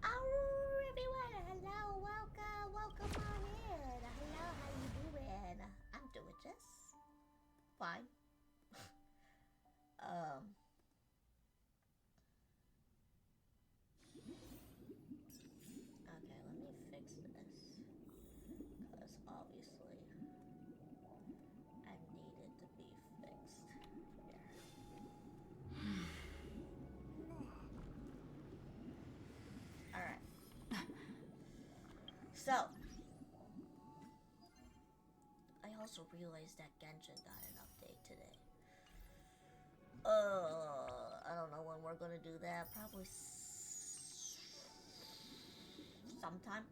Oh, everyone, hello, welcome on in. Hello, how you doing? I'm doing just fine. um, okay, let me fix this, because obviously I need it to be fixed. Here. Alright. So, I also realized that Genshin got an update today. I don't know when we're gonna do that. Probably sometime.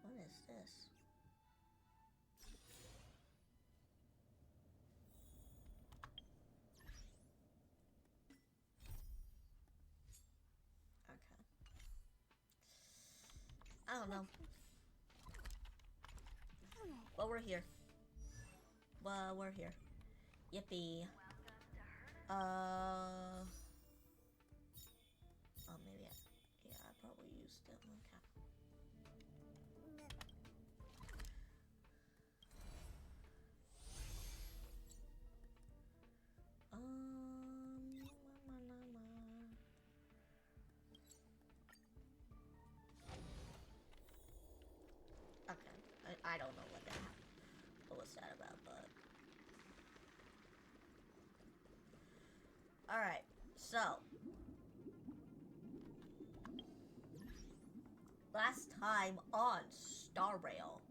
What is this? Okay. I don't know. Well, we're here. Well, we're here. Yippee. Oh, maybe yeah, I probably used it. Okay. Okay. I don't know what was that about, but alright, so last time on Star Rail,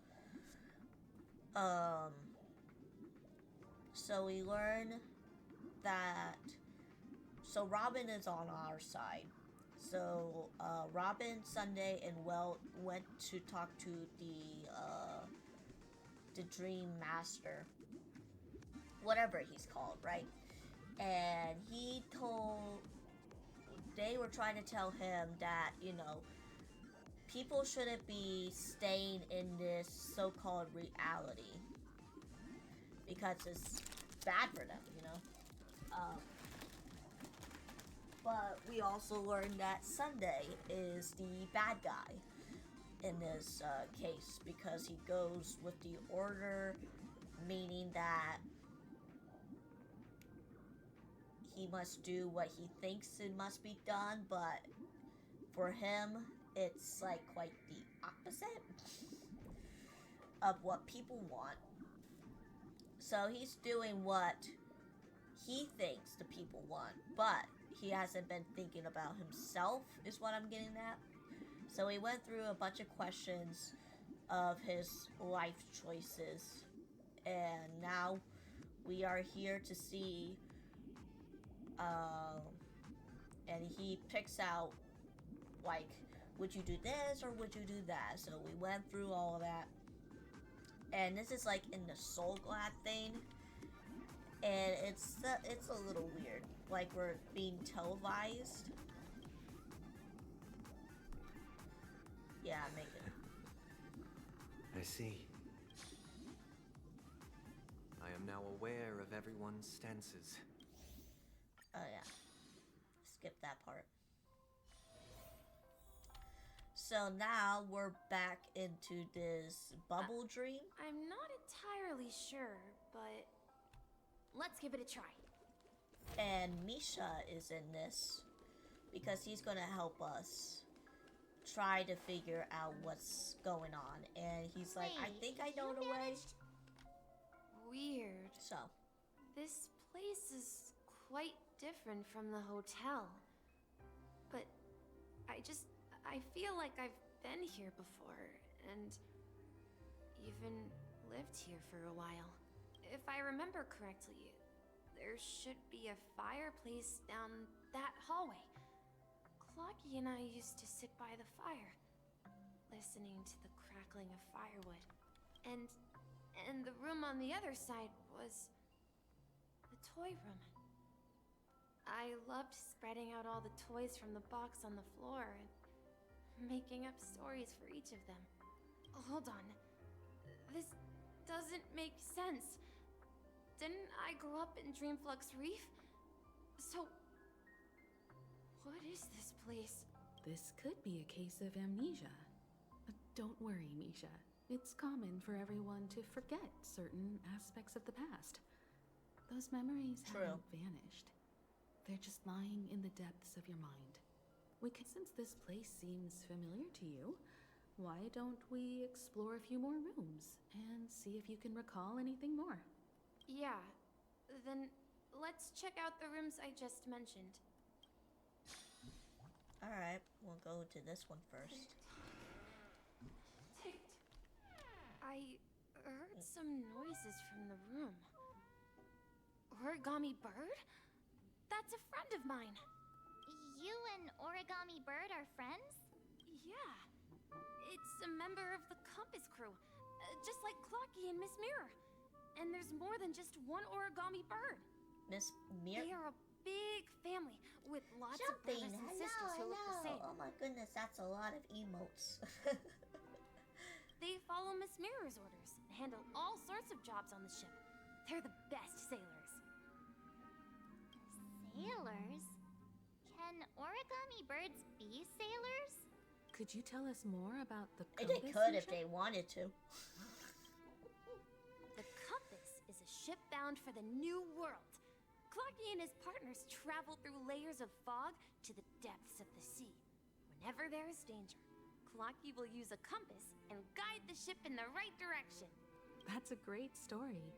so we learn that Robin is on our side. So Robin, Sunday, and Welt went to talk to the Dream Master, whatever he's called, right? And they were trying to tell him that, people shouldn't be staying in this so-called reality because it's bad for them, But we also learned that Sunday is the bad guy in this case because he goes with the order, meaning that he must do what he thinks it must be done, but for him, it's like quite the opposite of what people want. So he's doing what he thinks the people want, but he hasn't been thinking about himself, is what I'm getting at. So he went through a bunch of questions of his life choices, and now we are here to see, and he picks out, like, would you do this or would you do that? So we went through all of that, and this is like in the Soul Glad thing, and it's a little weird, like we're being televised. Yeah, make it. I see. I am now aware of everyone's stances. Oh yeah, skip that part. So now we're back into this bubble dream. I'm not entirely sure, but let's give it a try. And Misha is in this because he's gonna help us try to figure out what's going on. And he's like, I think I know the way. Weird. So, this place is quite different from the hotel. But I feel like I've been here before, and even lived here for a while. If I remember correctly, there should be a fireplace down that hallway. Clocky and I used to sit by the fire, listening to the crackling of firewood. And the room on the other side was the toy room. I loved spreading out all the toys from the box on the floor and making up stories for each of them. Hold on. This doesn't make sense. Didn't I grow up in Dreamflux Reef? So, what is this place? This could be a case of amnesia. But don't worry, Misha. It's common for everyone to forget certain aspects of the past. Those memories haven't vanished. They're just lying in the depths of your mind. Since this place seems familiar to you, why don't we explore a few more rooms and see if you can recall anything more? Yeah, then let's check out the rooms I just mentioned. Alright, we'll go to this one first. I heard some noises from the room. Origami Bird? That's a friend of mine. You and Origami Bird are friends? Yeah. It's a member of the Compass crew, just like Clocky and Miss Mirror. And there's more than just one Origami Bird. Miss Mirror? They are a big family with lots of brothers and sisters who look the same. Oh my goodness, that's a lot of emotes. They follow Miss Mirror's orders and handle all sorts of jobs on the ship. They're the best sailors. Sailors? Can Origami Birds be sailors? Could you tell us more about the They compass? could if Misha? they wanted to. The Compass is a ship bound for the New World. Clocky and his partners travel through layers of fog to the depths of the sea. Whenever there is danger, Clocky will use a compass and guide the ship in the right direction. That's a great story.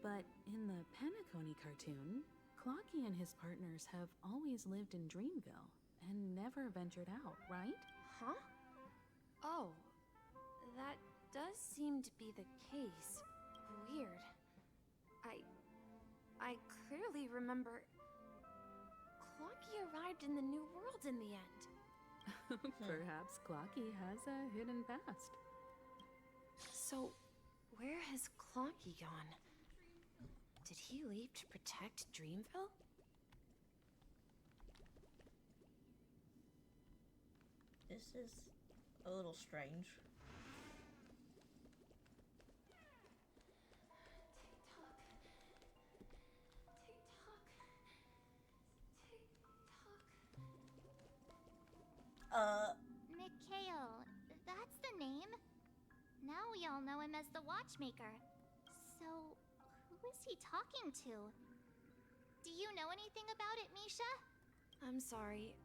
But in the Penacony cartoon, Clocky and his partners have always lived in Dreamville and never ventured out, right? Huh? Oh, that does seem to be the case. Weird. I clearly remember Clocky arrived in the New World in the end. Perhaps Clocky has a hidden past. So, where has Clocky gone? Did he leave to protect Dreamville? This is a little strange. Mikhail, that's the name. Now we all know him as the Watchmaker. So, who is he talking to? Do you know anything about it, Misha? I'm sorry.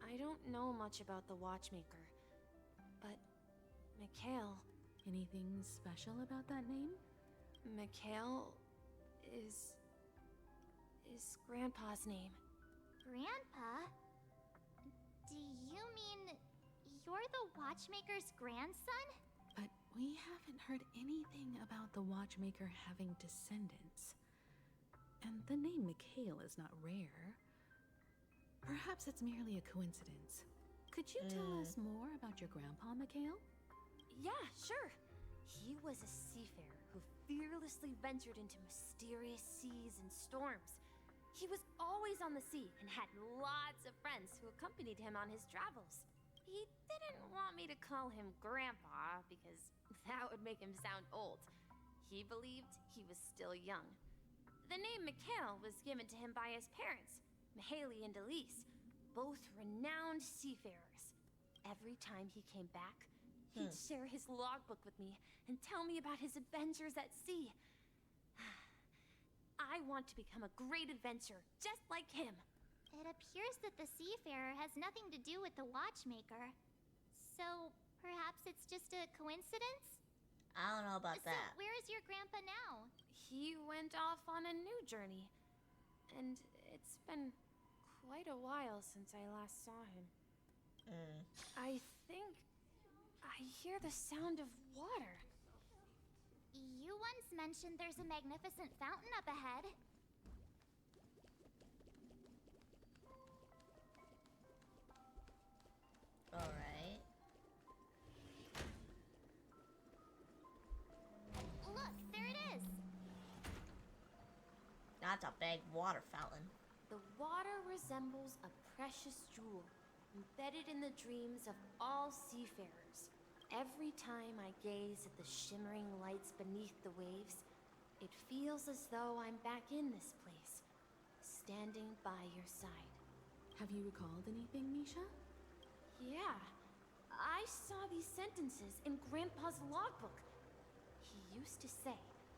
I don't know much about the Watchmaker. But, Mikhail... Anything special about that name? Mikhail is Grandpa's name. Grandpa? Do you mean you're the Watchmaker's grandson? But we haven't heard anything about the Watchmaker having descendants. And the name Mikhail is not rare. Perhaps it's merely a coincidence. Could you tell us more about your grandpa, Mikhail? Yeah, sure. He was a seafarer who fearlessly ventured into mysterious seas and storms. He was always on the sea and had lots of friends who accompanied him on his travels. He didn't want me to call him Grandpa because that would make him sound old. He believed he was still young. The name Mikhail was given to him by his parents, Mihaly and Elise, both renowned seafarers. Every time he came back, he'd share his logbook with me and tell me about his adventures at sea. I want to become a great adventurer, just like him. It appears that the seafarer has nothing to do with the Watchmaker. So, perhaps it's just a coincidence? I don't know about So, that. where is your grandpa now? He went off on a new journey, and it's been quite a while since I last saw him. Mm. I think I hear the sound of water. You once mentioned there's a magnificent fountain up ahead. Alright. Look, there it is. That's a big water fountain. The water resembles a precious jewel, embedded in the dreams of all seafarers. Every time I gaze at the shimmering lights beneath the waves, it feels as though I'm back in this place, standing by your side. Have you recalled anything, Misha? Yeah, I saw these sentences in Grandpa's logbook. He used to say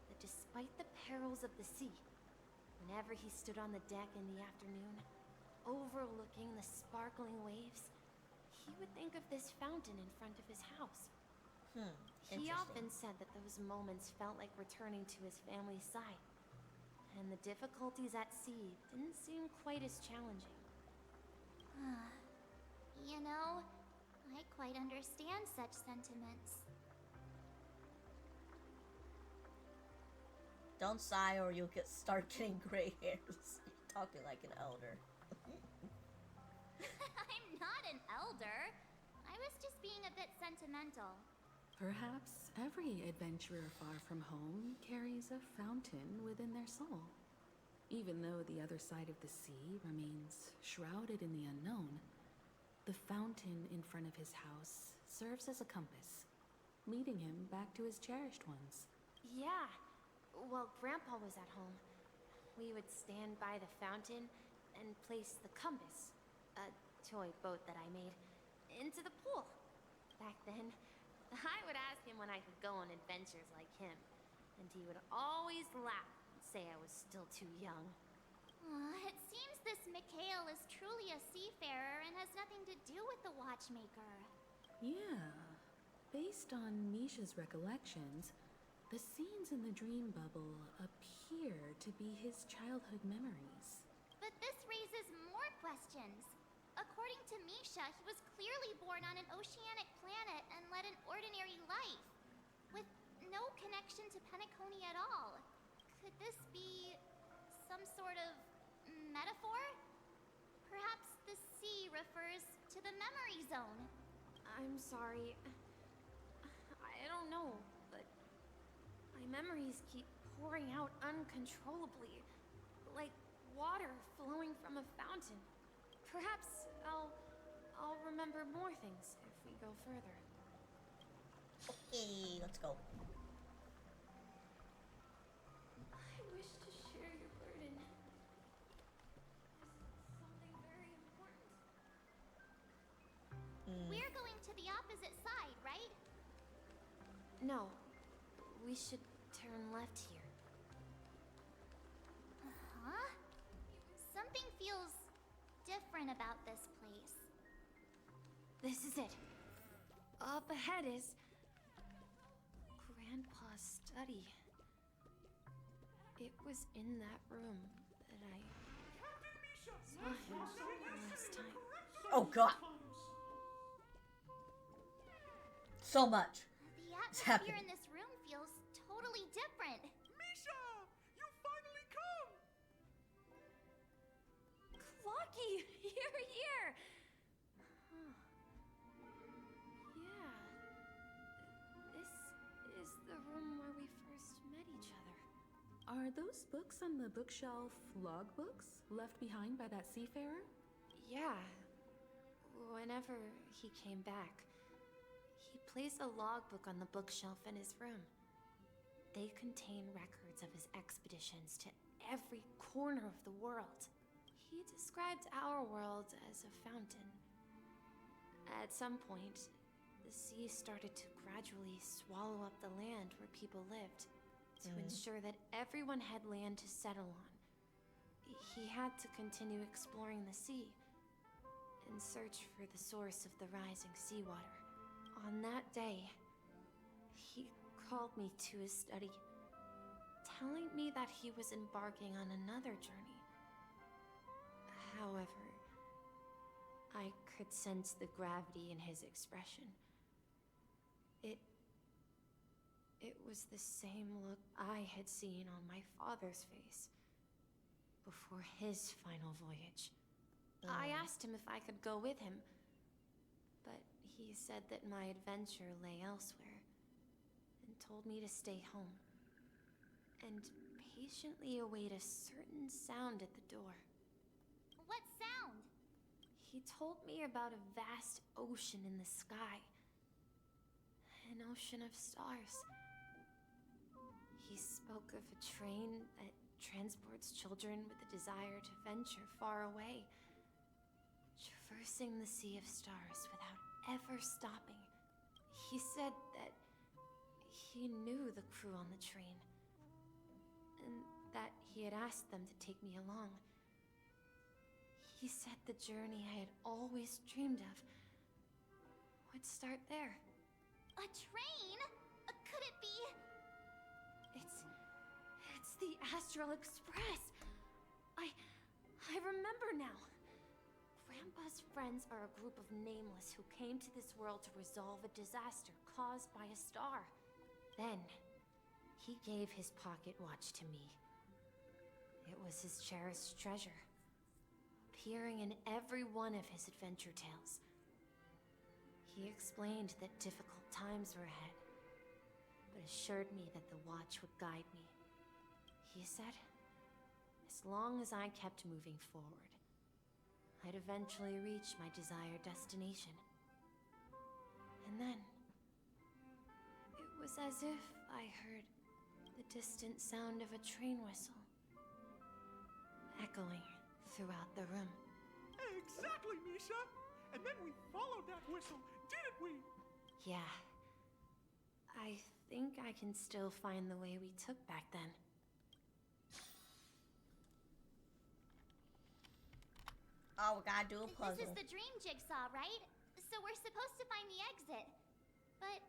that despite the perils of the sea, whenever he stood on the deck in the afternoon, overlooking the sparkling waves, he would think of this fountain in front of his house. He Interesting. often said that those moments felt like returning to his family's side, and the difficulties at sea didn't seem quite as challenging. You know, I quite understand such sentiments. Don't sigh or you'll start getting gray hairs. You're talking like an elder. I'm not an elder. I was just being a bit sentimental. Perhaps every adventurer far from home carries a fountain within their soul. Even though the other side of the sea remains shrouded in the unknown, the fountain in front of his house serves as a compass, leading him back to his cherished ones. Yeah, while Grandpa was at home, we would stand by the fountain and place the compass, a toy boat that I made, into the pool. Back then, I would ask him when I could go on adventures like him, and he would always laugh and say I was still too young. It seems this Mikhail is truly a seafarer and has nothing to do with the watchmaker. Yeah, based on Misha's recollections, the scenes in the dream bubble appear to be his childhood memories. But this raises more questions. According to Misha, he was clearly born on an oceanic planet and led an ordinary life, with no connection to Penacony at all. Could this be some sort of metaphor? Perhaps the sea refers to the memory zone. I'm sorry. I don't know, but my memories keep pouring out uncontrollably, like water flowing from a fountain. Perhaps I'll remember more things if we go further. Okay, let's go. I wish to share your burden. This is something very important. We're going to the opposite side, right? No, we should turn left here. Huh? Something feels different about this place. This is it. Up ahead is Grandpa's study. It was in that room that I saw him last time. Oh god. So much. The It's atmosphere happening. in this room feels totally different. Misha! You finally come! Clocky, you're here! Huh. Yeah. This is the room where we first met each other. Are those books on the bookshelf logbooks left behind by that seafarer? Yeah. Whenever he came back, he placed a logbook on the bookshelf in his room. They contain records of his expeditions to every corner of the world. He described our world as a fountain. At some point, the sea started to gradually swallow up the land where people lived to ensure that everyone had land to settle on. He had to continue exploring the sea and search for the source of the rising seawater. On that day, he called me to his study, telling me that he was embarking on another journey. However, I could sense the gravity in his expression. It was the same look I had seen on my father's face before his final voyage. I asked him if I could go with him, but he said that my adventure lay elsewhere and told me to stay home and patiently await a certain sound at the door. What sound? He told me about a vast ocean in the sky. An ocean of stars. He spoke of a train that transports children with a desire to venture far away, traversing the sea of stars without ever stopping. He said that he knew the crew on the train, and that he had asked them to take me along. He said the journey I had always dreamed of would start there. A train? Could it be? It's the Astral Express. I remember now. Grandpa's friends are a group of nameless who came to this world to resolve a disaster caused by a star. Then, he gave his pocket watch to me. It was his cherished treasure, appearing in every one of his adventure tales. He explained that difficult times were ahead, but assured me that the watch would guide me. He said, as long as I kept moving forward, I'd eventually reach my desired destination. And then, it was as if I heard the distant sound of a train whistle, echoing throughout the room. Exactly, Misha! And then we followed that whistle, didn't we? Yeah. I think I can still find the way we took back then. Oh, we gotta do a puzzle. This is the dream jigsaw, right? So we're supposed to find the exit. But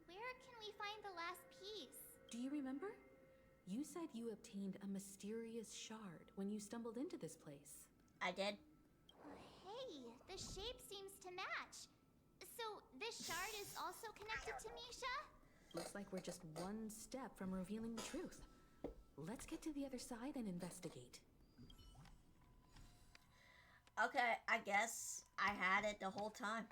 where can we find the last piece? Do you remember? You said you obtained a mysterious shard when you stumbled into this place. I did. Hey, the shape seems to match. So this shard is also connected to Misha? Looks like we're just one step from revealing the truth. Let's get to the other side and investigate. Okay, I guess I had it the whole time.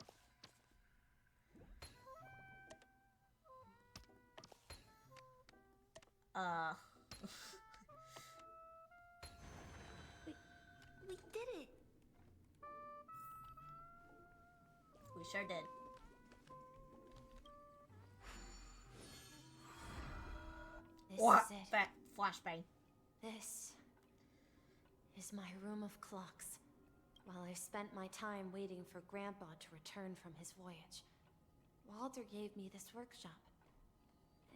We did it. We sure did. This What? is it. Flashbang. This is my room of clocks. While I spent my time waiting for Grandpa to return from his voyage, Walter gave me this workshop,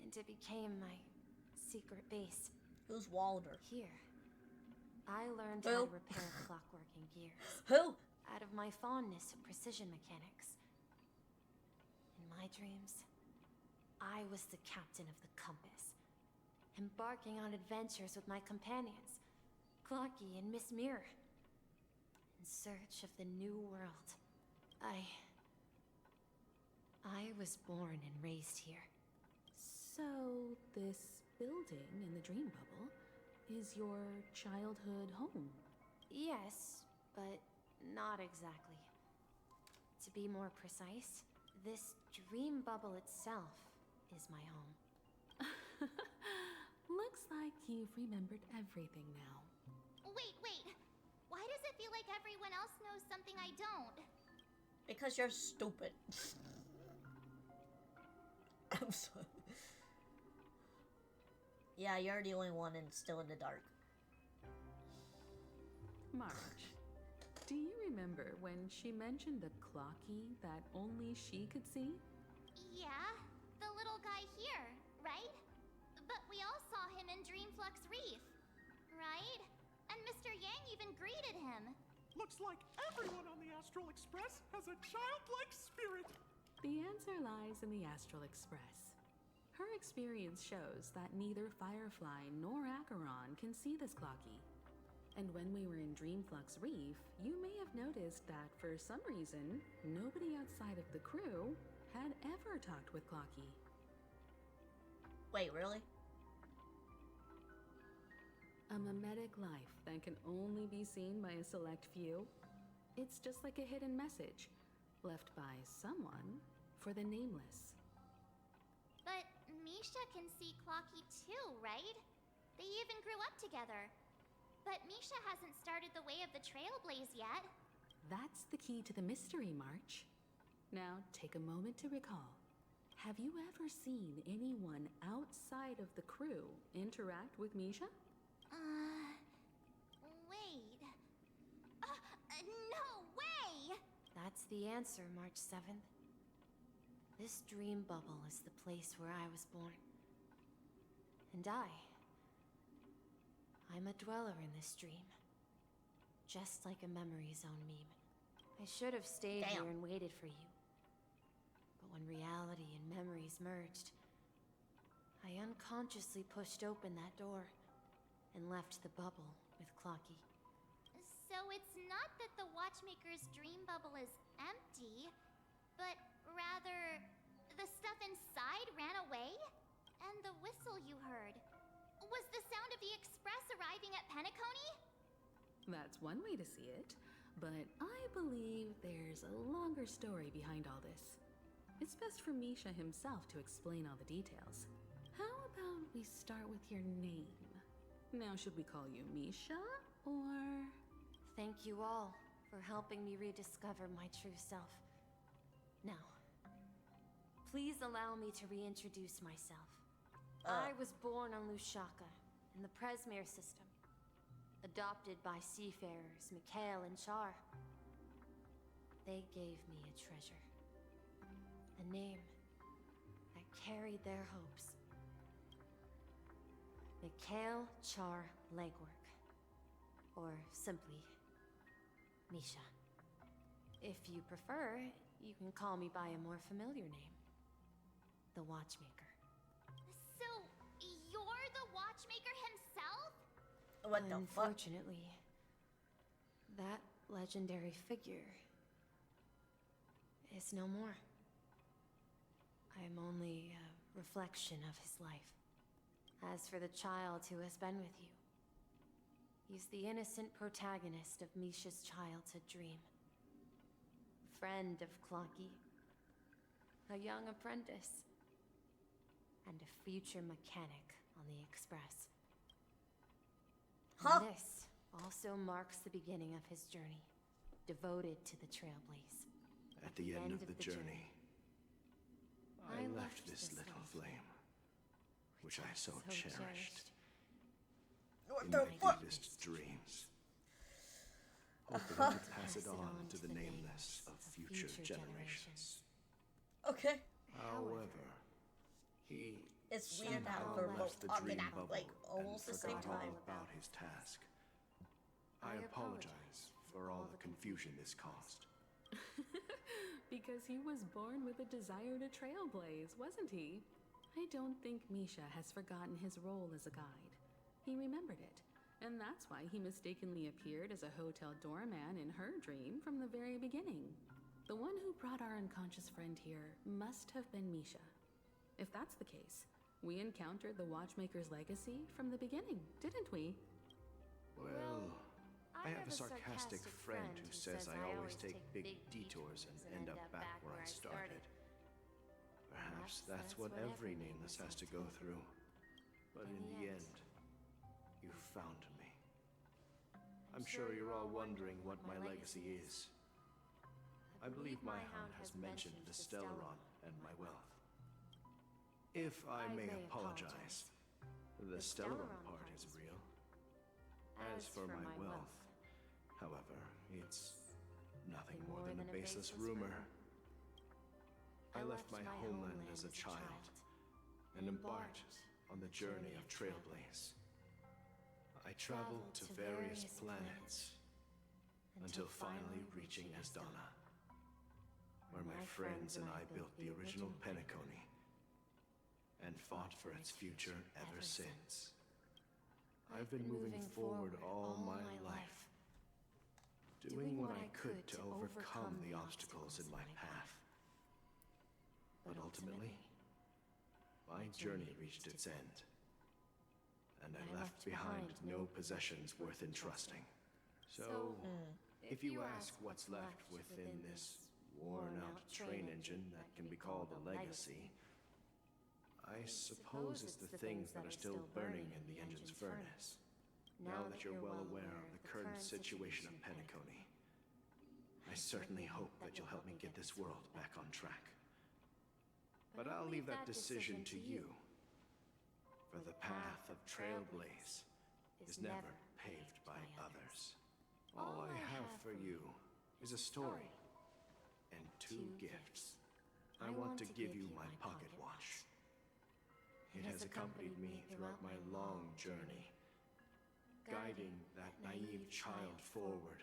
and it became my secret base. Who's Walder? Here, I learned Who? how to repair clockwork and gears Who? out of my fondness of precision mechanics. In my dreams, I was the captain of the compass, embarking on adventures with my companions, Clocky and Miss Mirror, in search of the new world. I was born and raised here. So, this building in the dream bubble is your childhood home? Yes, but not exactly. To be more precise, this dream bubble itself is my home. Looks like you've remembered everything now. Wait. Why does it feel like everyone else knows something I don't? Because you're stupid. I'm sorry. Yeah, you're the only one and still in the dark. Marge, do you remember when she mentioned the clocky that only she could see? Yeah, the little guy here, right? But we all saw him in Dreamflux Reef, right? And Mr. Yang even greeted him. Looks like everyone on the Astral Express has a childlike spirit. The answer lies in the Astral Express. Her experience shows that neither Firefly nor Acheron can see this clocky. And when we were in Dreamflux Reef, you may have noticed that for some reason, nobody outside of the crew had ever talked with Clocky. Wait, really? A mimetic life that can only be seen by a select few. It's just like a hidden message, left by someone for the nameless. But Misha can see Clocky too, right? They even grew up together. But Misha hasn't started the way of the Trailblaze yet. That's the key to the mystery, March. Now, take a moment to recall. Have you ever seen anyone outside of the crew interact with Misha? Wait. No way! That's the answer, March 7th. This dream bubble is the place where I was born. And I'm a dweller in this dream. Just like a memory zone meme. I should have stayed here and waited for you. But when reality and memories merged, I unconsciously pushed open that door and left the bubble with Clocky. So it's not that the Watchmaker's dream bubble is empty, but rather the stuff inside ran away? And the whistle you heard was the sound of the express arriving at Penacony? That's one way to see it, but I believe there's a longer story behind all this. It's best for Misha himself to explain all the details. How about we start with your name? Now, should we call you Misha, or... Thank you all for helping me rediscover my true self. Now, please allow me to reintroduce myself. I was born on Lushaka, in the Presmere system. Adopted by seafarers Mikhail and Char. They gave me a treasure. A name that carried their hopes. Mikhail Char Legwork. Or simply, Misha. If you prefer, you can call me by a more familiar name. The Watchmaker. So, you're the Watchmaker himself? What the fuck? Unfortunately, that legendary figure is no more. I am only a reflection of his life. As for the child who has been with you, he's the innocent protagonist of Misha's childhood dream. Friend of Clocky, a young apprentice, and a future mechanic on the Express. Huh? And this also marks the beginning of his journey, devoted to the Trailblaze. At the end of the journey, I I left this little flame, which I so cherished What in the my fuck? deepest dreams, hoping to pass it on to the nameless of future generations. Okay. However, he It's weird how somehow they're both left the talking dream at bubble like almost and the same forgot time. all about his task. I apologize for all the confusion this caused. Because he was born with a desire to trailblaze, wasn't he? I don't think Misha has forgotten his role as a guide. He remembered it, and that's why he mistakenly appeared as a hotel doorman in her dream from the very beginning. The one who brought our unconscious friend here must have been Misha. If that's the case, we encountered the Watchmaker's legacy from the beginning, didn't we? Well, I have a sarcastic friend who says I always take big detours and end up back where I started. Perhaps that's what every nameless has to go through. But in the end, you found me. I'm sure you're all wondering what my legacy is. I believe my hound has mentioned the Stellaron and my wealth. If I may apologize, the Stellaron part is real. As for my wealth, however, it's nothing more than a baseless rumor. I left my homeland as a child and embarked on the journey of Trailblaze. I traveled to various planets until finally reaching Asdana, where my friends and I built the original Penacony and fought for its future ever since. I've been moving forward all my life, doing what I could to overcome the obstacles in my path. But ultimately, my journey reached its end, and I left behind no possessions worth entrusting. So, if you ask what's left within this worn-out train engine that can be called a legacy, I suppose it's the things that are still burning in the engine's furnace. Now that you're well aware of the current situation of Penacony, I certainly hope that you'll help me get this world back on track. But I'll leave that decision to you, for the path of Trailblaze is never paved by others. All I have for you is a story and 2 gifts. I want to give you my pocket watch. It has accompanied me throughout my long journey, guiding that naive child forward,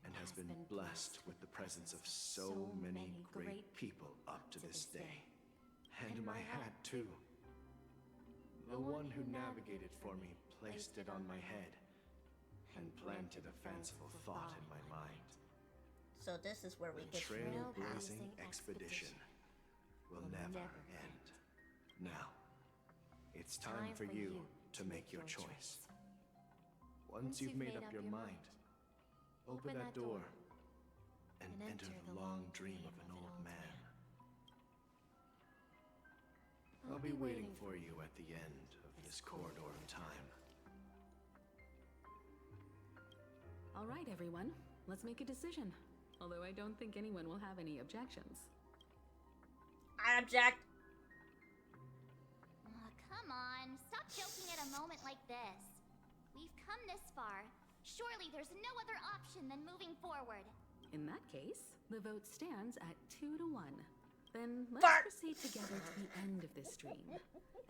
and has been blessed with the presence of so many great people up to this day. And my hat, too. The one who navigated for me placed it on my head and planted a fanciful thought in my mind. So this is where we The get trailblazing expedition will never end. Now, it's time for you to make your choice. Once you've made up your mind, open that door and enter the long dream of an old man. I'll be waiting for you at the end of this corridor of time. All right, everyone. Let's make a decision. Although I don't think anyone will have any objections. I object. Aw, come on. Stop joking at a moment like this. We've come this far. Surely there's no other option than moving forward. In that case, the vote stands at 2 to 1. Then let's Fart. proceed together to the end of this stream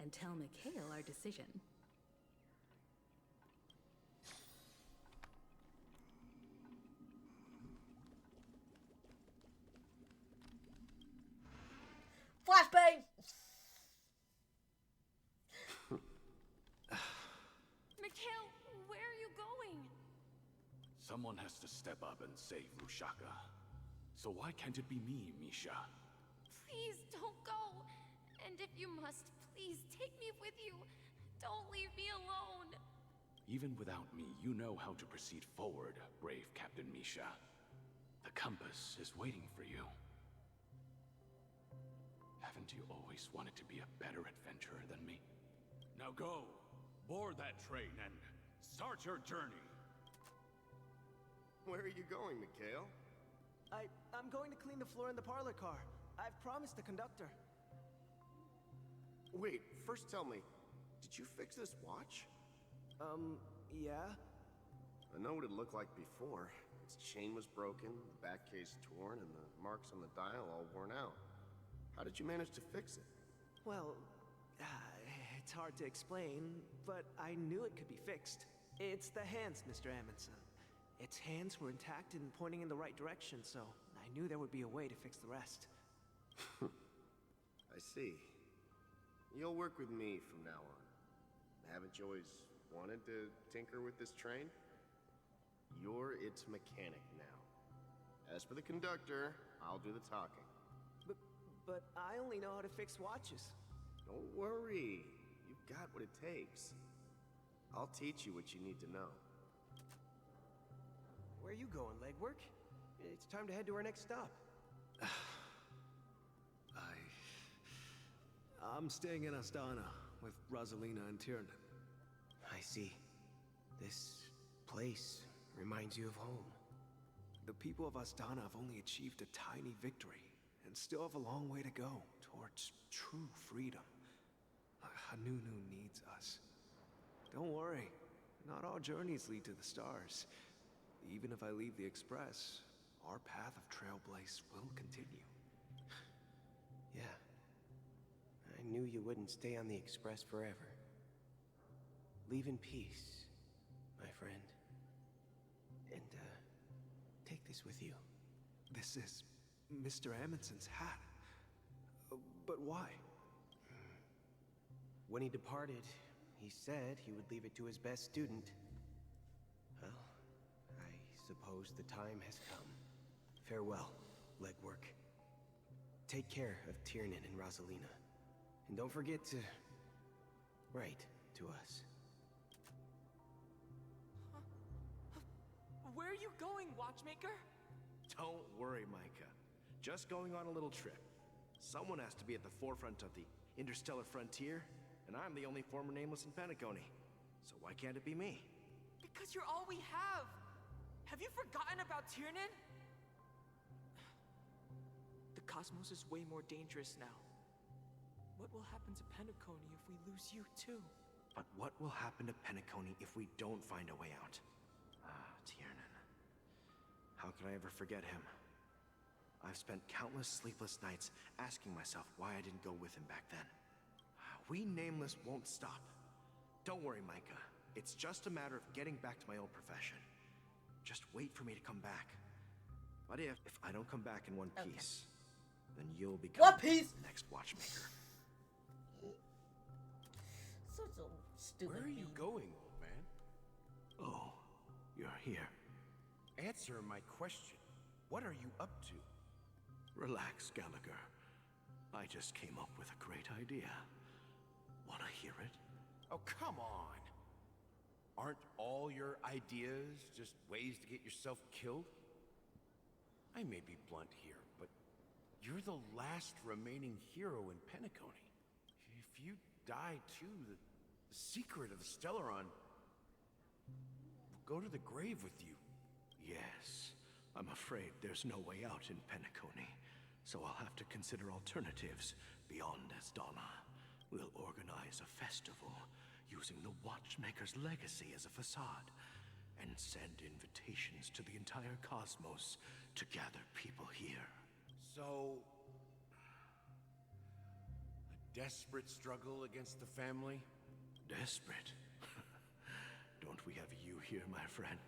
and tell Mikhail our decision. Flashbang! Mikhail, where are you going? Someone has to step up and save Rushaka. So why can't it be me, Misha? Please don't go. And if you must, please take me with you. Don't leave me alone. Even without me, you know how to proceed forward, brave Captain Misha. The compass is waiting for you. Haven't you always wanted to be a better adventurer than me? Now go, board that train and start your journey. Where are you going, Mikhail? I'm going to clean the floor in the parlor car. I've promised the conductor. Wait, first tell me, did you fix this watch? Yeah? I know what it looked like before. Its chain was broken, the back case torn, and the marks on the dial all worn out. How did you manage to fix it? Well, it's hard to explain, but I knew it could be fixed. It's the hands, Mr. Amundsen. Its hands were intact and pointing in the right direction, so I knew there would be a way to fix the rest. I see. You'll work with me from now on. Haven't you always wanted to tinker with this train? You're its mechanic now. As for the conductor, I'll do the talking. But I only know how to fix watches. Don't worry. You've got what it takes. I'll teach you what you need to know. Where are you going, legwork? It's time to head to our next stop. I'm staying in Astana with Rosalina and Tiernan. I see. This place reminds you of home. The people of Astana have only achieved a tiny victory and still have a long way to go towards true freedom. Hanunu needs us. Don't worry, not all journeys lead to the stars. Even if I leave the Express, our path of Trailblaze will continue. Yeah. I knew you wouldn't stay on the Express forever. Leave in peace, my friend. And, take this with you. This is Mr. Amundsen's hat. But why? When he departed, he said he would leave it to his best student. Well, I suppose the time has come. Farewell, legwork. Take care of Tiernan and Rosalina. And don't forget to write to us. Where are you going, Watchmaker? Don't worry, Micah. Just going on a little trip. Someone has to be at the forefront of the interstellar frontier, and I'm the only former Nameless in Penacony. So why can't it be me? Because you're all we have! Have you forgotten about Tiernan? The cosmos is way more dangerous now. What will happen to Penacony if we lose you too? But what will happen to Penacony if we don't find a way out? Tiernan. How could I ever forget him? I've spent countless sleepless nights asking myself why I didn't go with him back then. We Nameless won't stop. Don't worry, Micah. It's just a matter of getting back to my old profession. Just wait for me to come back. But if I don't come back in one piece, then you'll become One Piece! the next Watchmaker. Such a stupid Where are you going, old man? Oh, you're here. Answer my question. What are you up to? Relax, Gallagher. I just came up with a great idea. Wanna hear it? Oh, come on. Aren't all your ideas just ways to get yourself killed? I may be blunt here, but you're the last remaining hero in Penacony. If you die too, the secret of the Stellaron will go to the grave with you. Yes. I'm afraid there's no way out in Penacony, so I'll have to consider alternatives beyond Asdana. We'll organize a festival using the Watchmaker's legacy as a facade and send invitations to the entire cosmos to gather people here. So, a desperate struggle against the family? Desperate? Don't we have you here, my friend?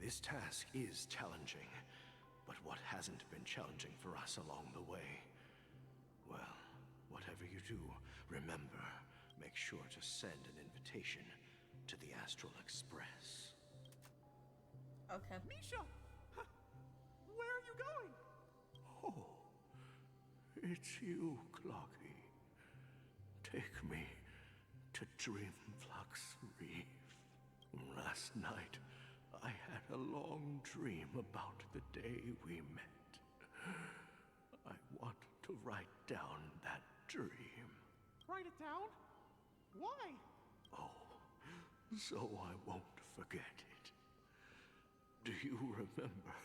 This task is challenging, but what hasn't been challenging for us along the way? Well, whatever you do, remember, make sure to send an invitation to the Astral Express. Okay. Misha! Where are you going? Oh, it's you, Clocky. Take me to Dreamflux Reef. Last night, I had a long dream about the day we met. I want to write down that dream. Write it down? Why? Oh, so I won't forget it. Do you remember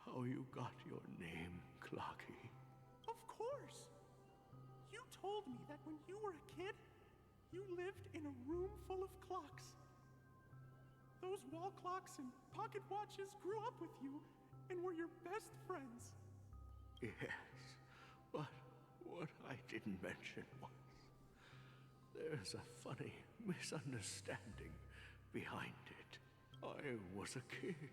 how you got your name, Clocky? Of course! You told me that when you were a kid, you lived in a room full of clocks. Those wall clocks and pocket watches grew up with you and were your best friends. Yes, but what I didn't mention was there's a funny misunderstanding behind it. I was a kid,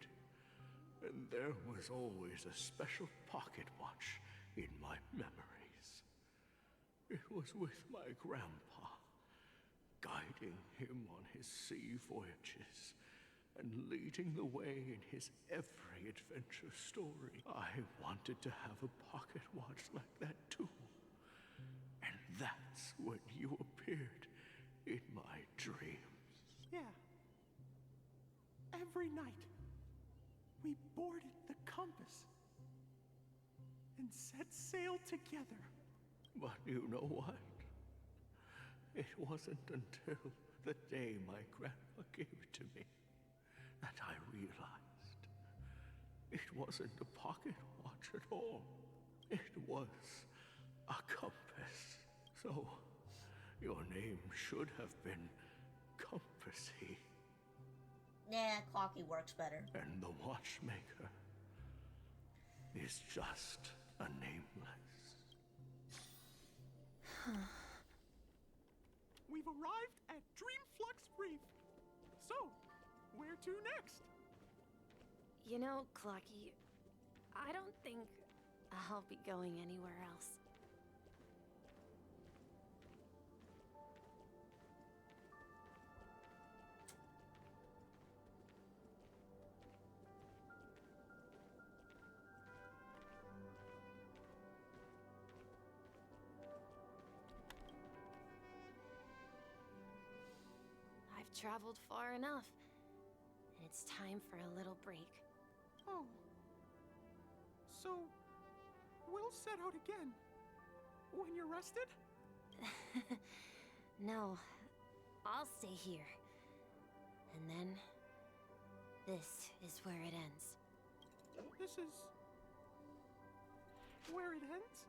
and there was always a special pocket watch in my memories. It was with my grandpa, guiding him on his sea voyages and leading the way in his every adventure story. I wanted to have a pocket watch like that too. And that's when you appeared in my dreams. Yeah. Every night, we boarded the compass and set sail together. But you know what? It wasn't until the day my grandpa gave it to me that I realized it wasn't a pocket watch at all. It was a compass. So, your name should have been Compassy. Nah, Clocky works better. And the Watchmaker is just a nameless. We've arrived at Dreamflux Reef. So, where to next? You know, Clocky, I don't think I'll be going anywhere else. I've traveled far enough. And it's time for a little break. Oh. So, we'll set out again. When you're rested? No, I'll stay here. And then, this is where it ends. This is... where it ends?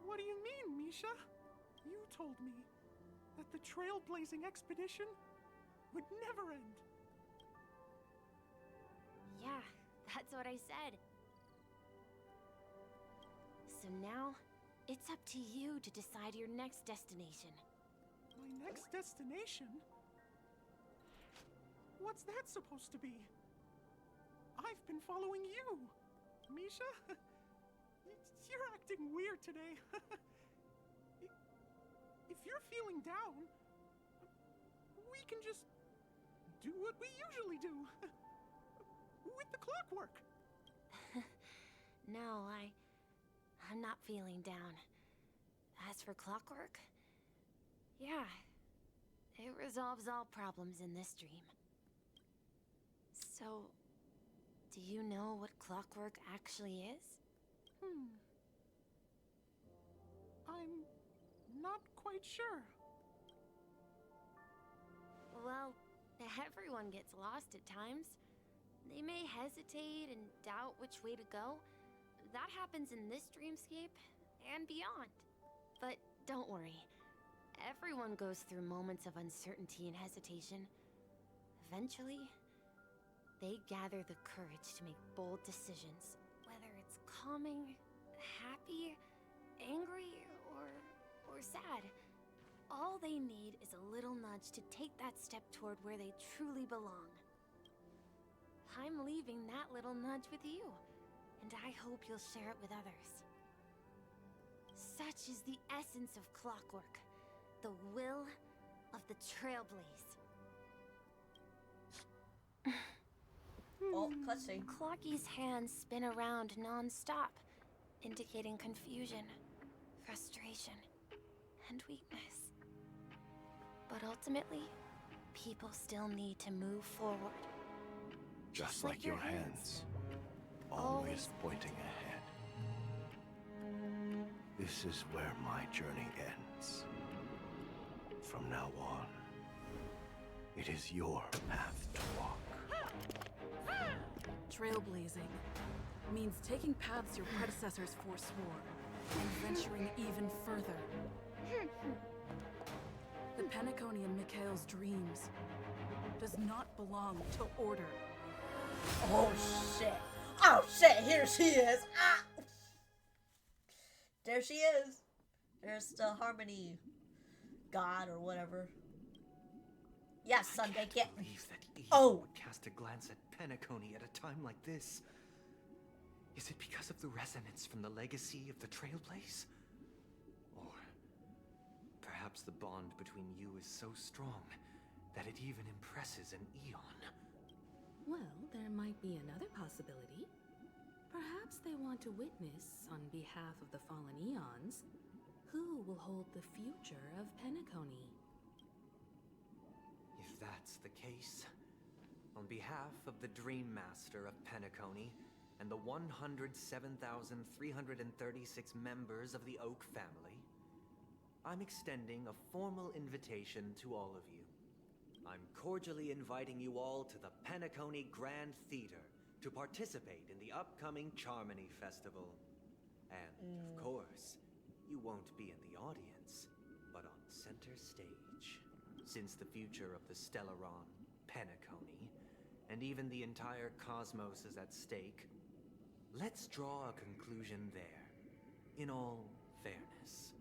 What do you mean, Misha? You told me that the trailblazing expedition would never end. Yeah, that's what I said. So now, it's up to you to decide your next destination. My next destination? What's that supposed to be? I've been following you, Misha. You're acting weird today. If you're feeling down, we can just do what we usually do. With the clockwork. No, I'm not feeling down. As for clockwork, yeah, it resolves all problems in this dream. So, do you know what clockwork actually is? I'm not quite sure. Well, everyone gets lost at times. They may hesitate and doubt which way to go. That happens in this dreamscape and beyond. But don't worry. Everyone goes through moments of uncertainty and hesitation. Eventually, they gather the courage to make bold decisions. Whether it's calming, happy, angry, or sad. All they need is a little nudge to take that step toward where they truly belong. I'm leaving that little nudge with you, and I hope you'll share it with others. Such is the essence of clockwork, the will of the Trailblaze. Oh, cutscene. Clocky's hands spin around non-stop, indicating confusion, frustration, and weakness. But ultimately, people still need to move forward. Just like your hands, always pointing ahead. This is where my journey ends. From now on, it is your path to walk. Trailblazing means taking paths your predecessors forswore and venturing even further. The Penacony and Mikhail's dreams does not belong to order. Oh shit. Oh shit, here she is. Ah! There she is. There's the Harmony God or whatever. Yes, son, they can't believe that Eve would cast a glance at Penacony at a time like this. Is it because of the resonance from the legacy of the Trailblaze? Or perhaps the bond between you is so strong that it even impresses an Eon? Well, there might be another possibility. Perhaps they want to witness, on behalf of the fallen Eons, who will hold the future of Penacony. If that's the case, on behalf of the Dream Master of Penacony and the 107,336 members of the Oak family, I'm extending a formal invitation to all of you. I'm cordially inviting you all to the Penacony Grand Theater to participate in the upcoming Charmony Festival. And, of course, you won't be in the audience, but on center stage. Since the future of the Stellaron, Penacony, and even the entire cosmos is at stake, let's draw a conclusion there, in all fairness.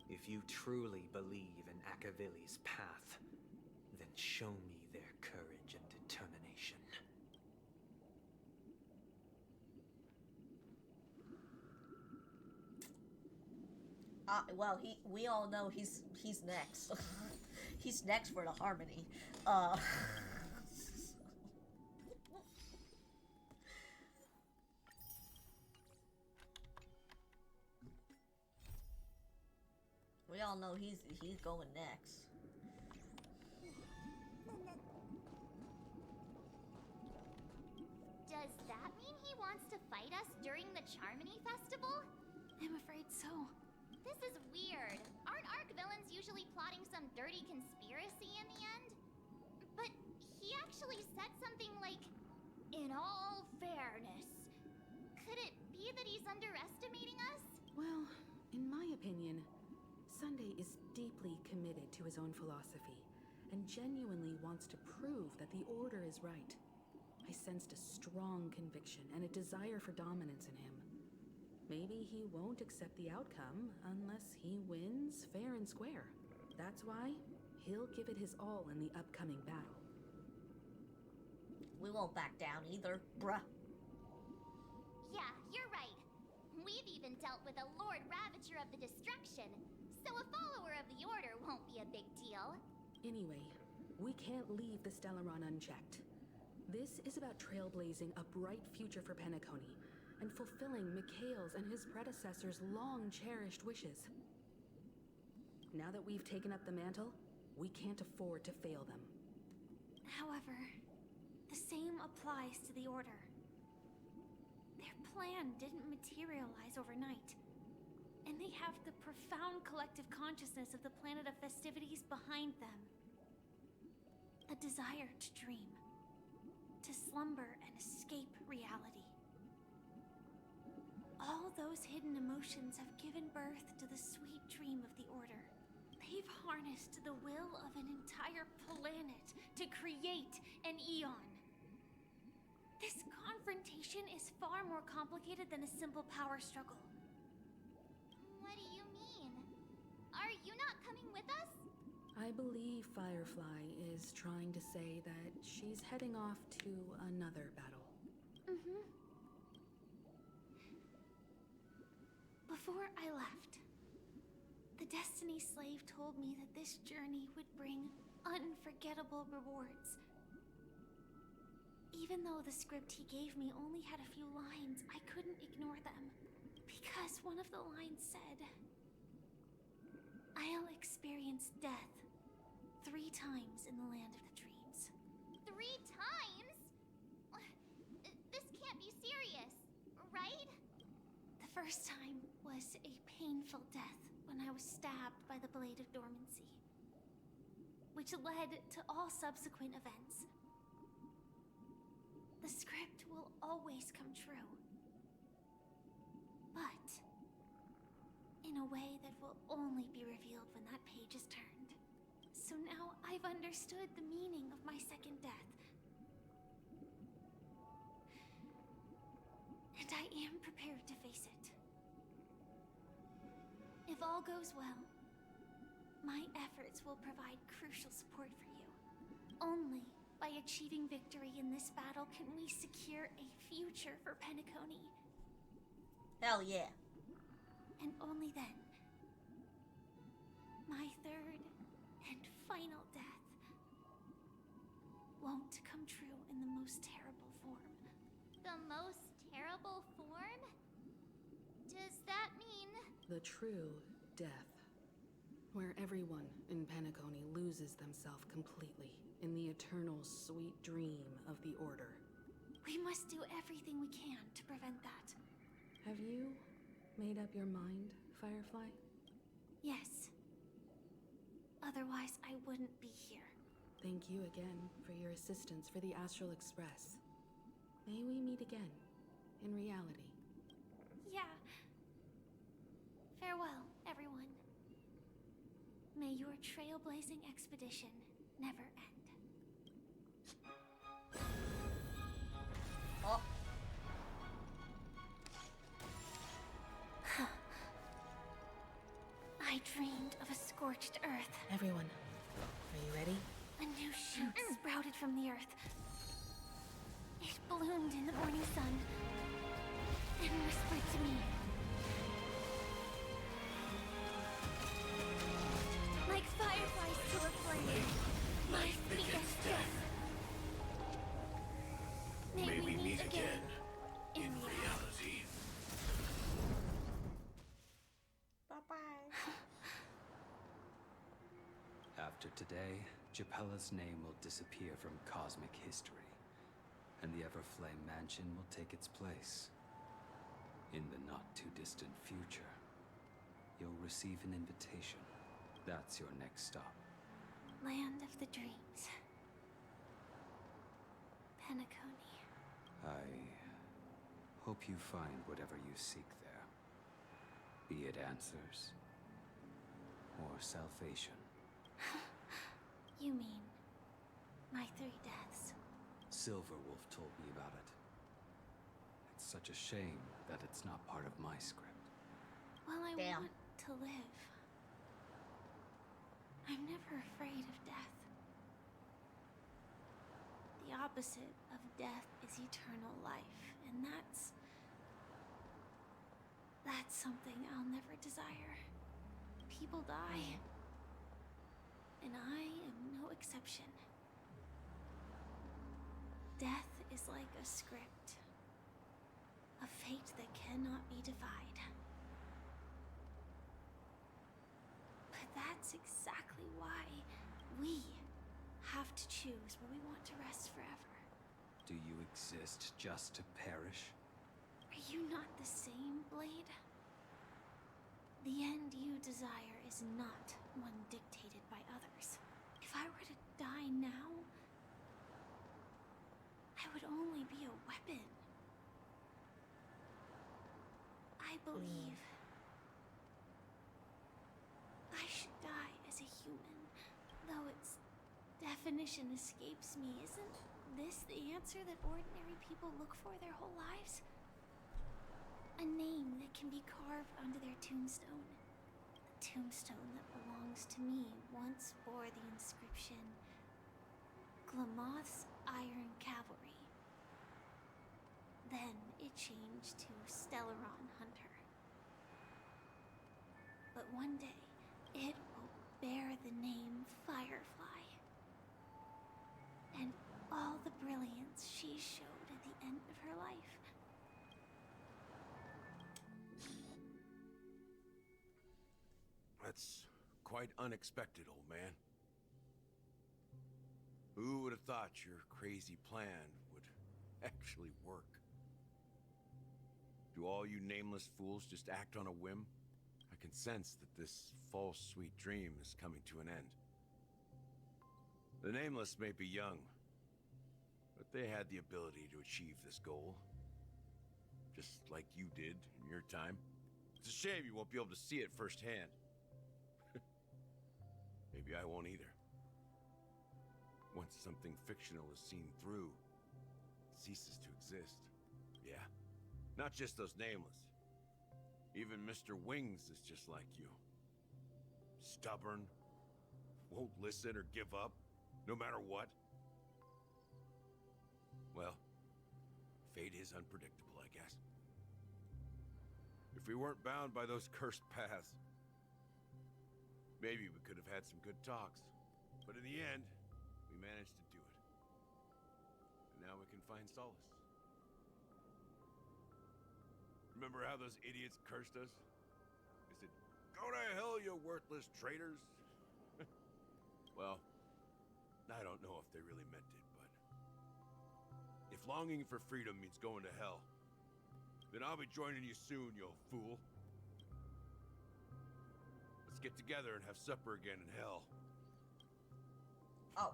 If you truly believe in Akavili's path, then show me their courage and determination. Well, we all know he's next. He's next for the Harmony. We all know he's going next. Does that mean he wants to fight us during the Charmony Festival? I'm afraid so. This is weird. Aren't Arc villains usually plotting some dirty conspiracy in the end? But he actually said something like, "In all fairness." Could it be that he's underestimating us? Well, in my opinion, Sunday is deeply committed to his own philosophy and genuinely wants to prove that the Order is right. I sensed a strong conviction and a desire for dominance in him. Maybe he won't accept the outcome unless he wins fair and square. That's why he'll give it his all in the upcoming battle. We won't back down either, bruh. Yeah, you're right. We've even dealt with a Lord Ravager of the Destruction, so a follower of the Order won't be a big deal. Anyway, we can't leave the Stellaron unchecked. This is about trailblazing a bright future for Penacony and fulfilling Mikhail's and his predecessors' long-cherished wishes. Now that we've taken up the mantle, we can't afford to fail them. However, the same applies to the Order. Their plan didn't materialize overnight, and they have the profound collective consciousness of the planet of festivities behind them. A desire to dream, to slumber and escape reality. All those hidden emotions have given birth to the sweet dream of the Order. They've harnessed the will of an entire planet to create an Eon. This confrontation is far more complicated than a simple power struggle. What do you mean? Are you not coming with us? I believe Firefly is trying to say that she's heading off to another battle. Mm-hmm. Before I left, the Destiny Slave told me that this journey would bring unforgettable rewards. Even though the script he gave me only had a few lines, I couldn't ignore them. Because one of the lines said, "I'll experience death 3 times in the land of the dreams." 3 times? This can't be serious, right? The first time was a painful death when I was stabbed by the Blade of Dormancy, which led to all subsequent events. The script will always come true, but in a way that will only be revealed when that page is turned. So now I've understood the meaning of my second death. And I am prepared to face it. If all goes well, my efforts will provide crucial support for you. Only by achieving victory in this battle can we secure a future for Penacony. Hell yeah. And only then, my third and final death won't come true in the most terrible form. The most terrible form? Does that mean... The true death, where everyone in Penacony loses themselves completely in the eternal sweet dream of the Order. We must do everything we can to prevent that. Have you made up your mind, Firefly? Yes. Otherwise, I wouldn't be here. Thank you again for your assistance for the Astral Express. May we meet again, in reality. Yeah. Farewell, everyone. May your trailblazing expedition never end. Oh. I dreamed of a scorched earth. Everyone, are you ready? A new shoot sprouted from the earth. It bloomed in the morning sun and whispered to me. Like fireflies to a flame, my biggest death. May we meet again in reality. Bye-bye. day, Japella's name will disappear from cosmic history, and the Everflame Mansion will take its place. In the not-too-distant future, you'll receive an invitation. That's your next stop. Land of the Dreams. Penacony. I hope you find whatever you seek there. Be it answers, or salvation. You mean my 3 deaths? Silverwolf told me about it. It's such a shame that it's not part of my script. Well, I want to live. I'm never afraid of death. The opposite of death is eternal life, and that's something I'll never desire. People die, and I am no exception. Death is like a script, a fate that cannot be defied. But that's exactly why we have to choose where we want to rest forever. Do you exist just to perish? Are you not the same, Blade? The end you desire is not one dictated by others. If I were to die now, I would only be a weapon. I believe I should die as a human, though its definition escapes me. Isn't this the answer that ordinary people look for their whole lives? A name that can be carved onto their tombstone. The tombstone that belongs to me once bore the inscription, Glamoth's Iron Cavalry. Then it changed to Stellaron Hunter. But one day, it will bear the name Firefly. And all the brilliance she showed at the end of her life. That's quite unexpected, old man. Who would have thought your crazy plan would actually work? Do all you nameless fools just act on a whim? I can sense that this false sweet dream is coming to an end. The nameless may be young, but they had the ability to achieve this goal. Just like you did in your time. It's a shame you won't be able to see it firsthand. Maybe I won't either. Once something fictional is seen through, it ceases to exist. Yeah, not just those nameless. Even Mr. Wings is just like you. Stubborn, won't listen or give up, no matter what. Well, fate is unpredictable, I guess. If we weren't bound by those cursed paths, maybe we could have had some good talks. But in the end, we managed to do it. And now we can find solace. Remember how those idiots cursed us? They said, "Go to hell, you worthless traitors." Well, I don't know if they really meant it, but if longing for freedom means going to hell, then I'll be joining you soon, you fool. Let's get together and have supper again in hell. Oh.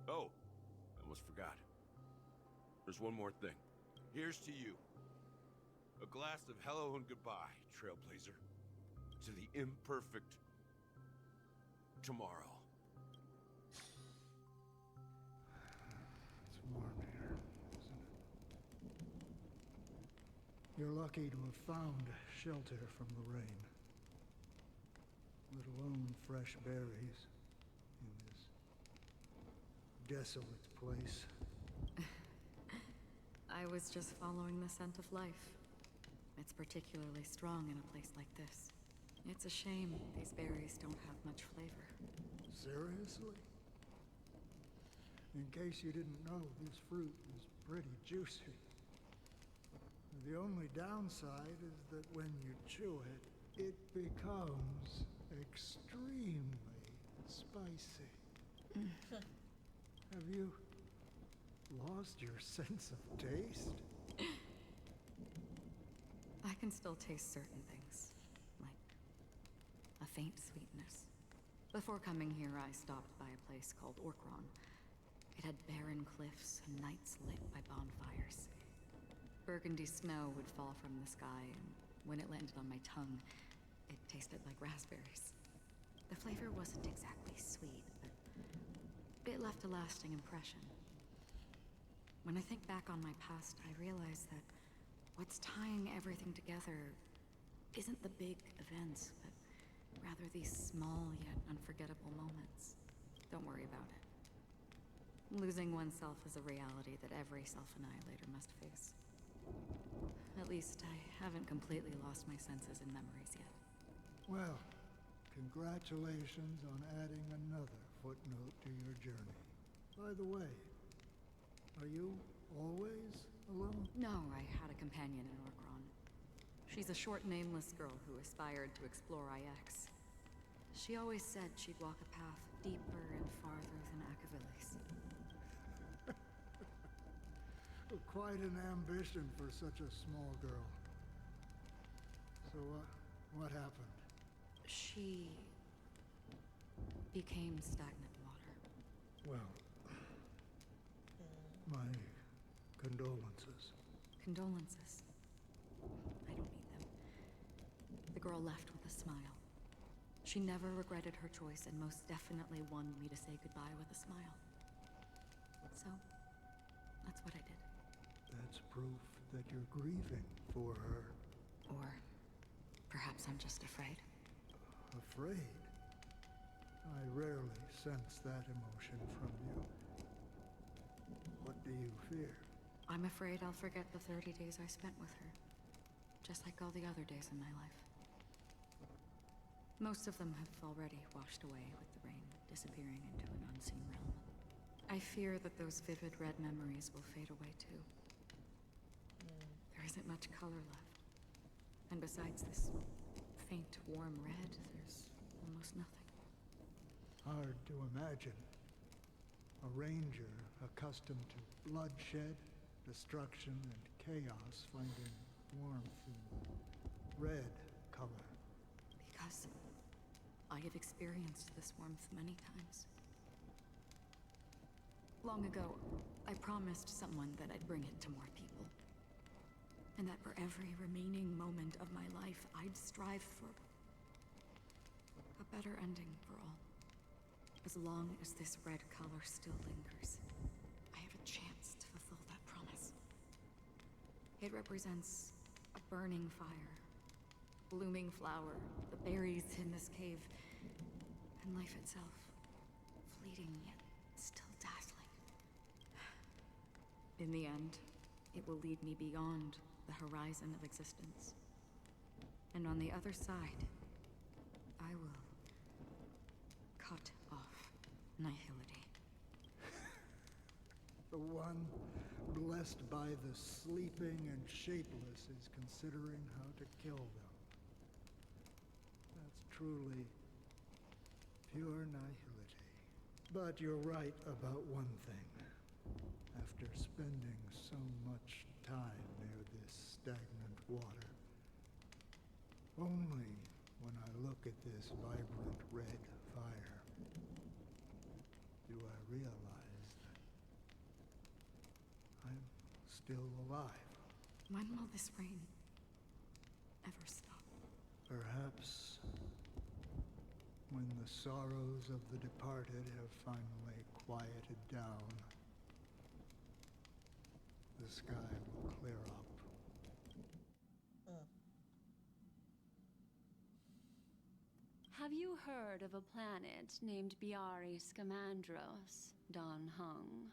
Oh, I almost forgot. There's one more thing. Here's to you. A glass of hello and goodbye, Trailblazer. To the imperfect tomorrow. It's warm here, isn't it? You're lucky to have found shelter from the rain. Let alone fresh berries in this desolate place. I was just following the scent of life. It's particularly strong in a place like this. It's a shame these berries don't have much flavor. Seriously? In case you didn't know, this fruit is pretty juicy. The only downside is that when you chew it, it becomes extremely Spicy. Have you lost your sense of taste? I can still taste certain things, like a faint sweetness. Before coming here, I stopped by a place called Orkron. It had barren cliffs and nights lit by bonfires. Burgundy snow would fall from the sky, and when it landed on my tongue, it tasted like raspberries. The flavor wasn't exactly sweet, but it left a lasting impression. When I think back on my past, I realize that what's tying everything together isn't the big events, but rather these small yet unforgettable moments. Don't worry about it. Losing oneself is a reality that every self-annihilator must face. At least I haven't completely lost my senses and memories yet. Well, congratulations on adding another footnote to your journey. By the way, are you always alone? No, I had a companion in Orkron. She's a short, nameless girl who aspired to explore IX. She always said she'd walk a path deeper and farther than Akavili's. Quite an ambition for such a small girl. So what happened? She became stagnant water. Well, my condolences. Condolences. I don't need them. The girl left with a smile. She never regretted her choice and most definitely wanted me to say goodbye with a smile. So, that's what I did. That's proof that you're grieving for her. Or perhaps I'm just afraid. Afraid? I rarely sense that emotion from you. What do you fear? I'm afraid I'll forget the 30 days I spent with her. Just like all the other days in my life. Most of them have already washed away with the rain, disappearing into an unseen realm. I fear that those vivid red memories will fade away too. There isn't much color left. And besides this faint, warm red, there's almost nothing. Hard to imagine. A ranger accustomed to bloodshed, destruction, and chaos finding warmth in red color. Because I have experienced this warmth many times. Long ago, I promised someone that I'd bring it to more people. And that for every remaining moment of my life, I'd strive for a better ending for all. As long as this red color still lingers, I have a chance to fulfill that promise. It represents a burning fire, blooming flower, the berries in this cave, and life itself, fleeting yet still dazzling. In the end, it will lead me beyond the horizon of existence. And on the other side, I will cut off nihility. The one blessed by the sleeping and shapeless is considering how to kill them. That's truly pure nihility. But you're right about one thing. After spending so much time near this stagnant water, only when I look at this vibrant red fire do I realize that I'm still alive. When will this rain ever stop? Perhaps when the sorrows of the departed have finally quieted down, the sky will clear up. Have you heard of a planet named Biari Scamandros, Don Hung?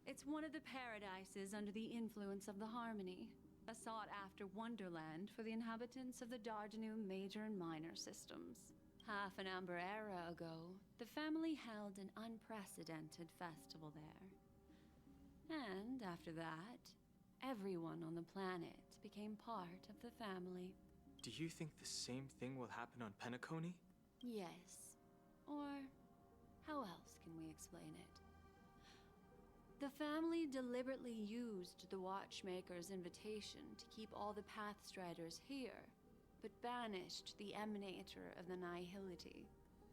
It's one of the paradises under the influence of the Harmony, a sought-after wonderland for the inhabitants of the Dardanum Major and Minor systems. Half an Amber era ago, the family held an unprecedented festival there. And after that, everyone on the planet became part of the family. Do you think the same thing will happen on Penacony? Yes. Or How else can we explain it? The family deliberately used the Watchmaker's invitation to keep all the Pathstriders here, but banished the Emanator of the Nihility.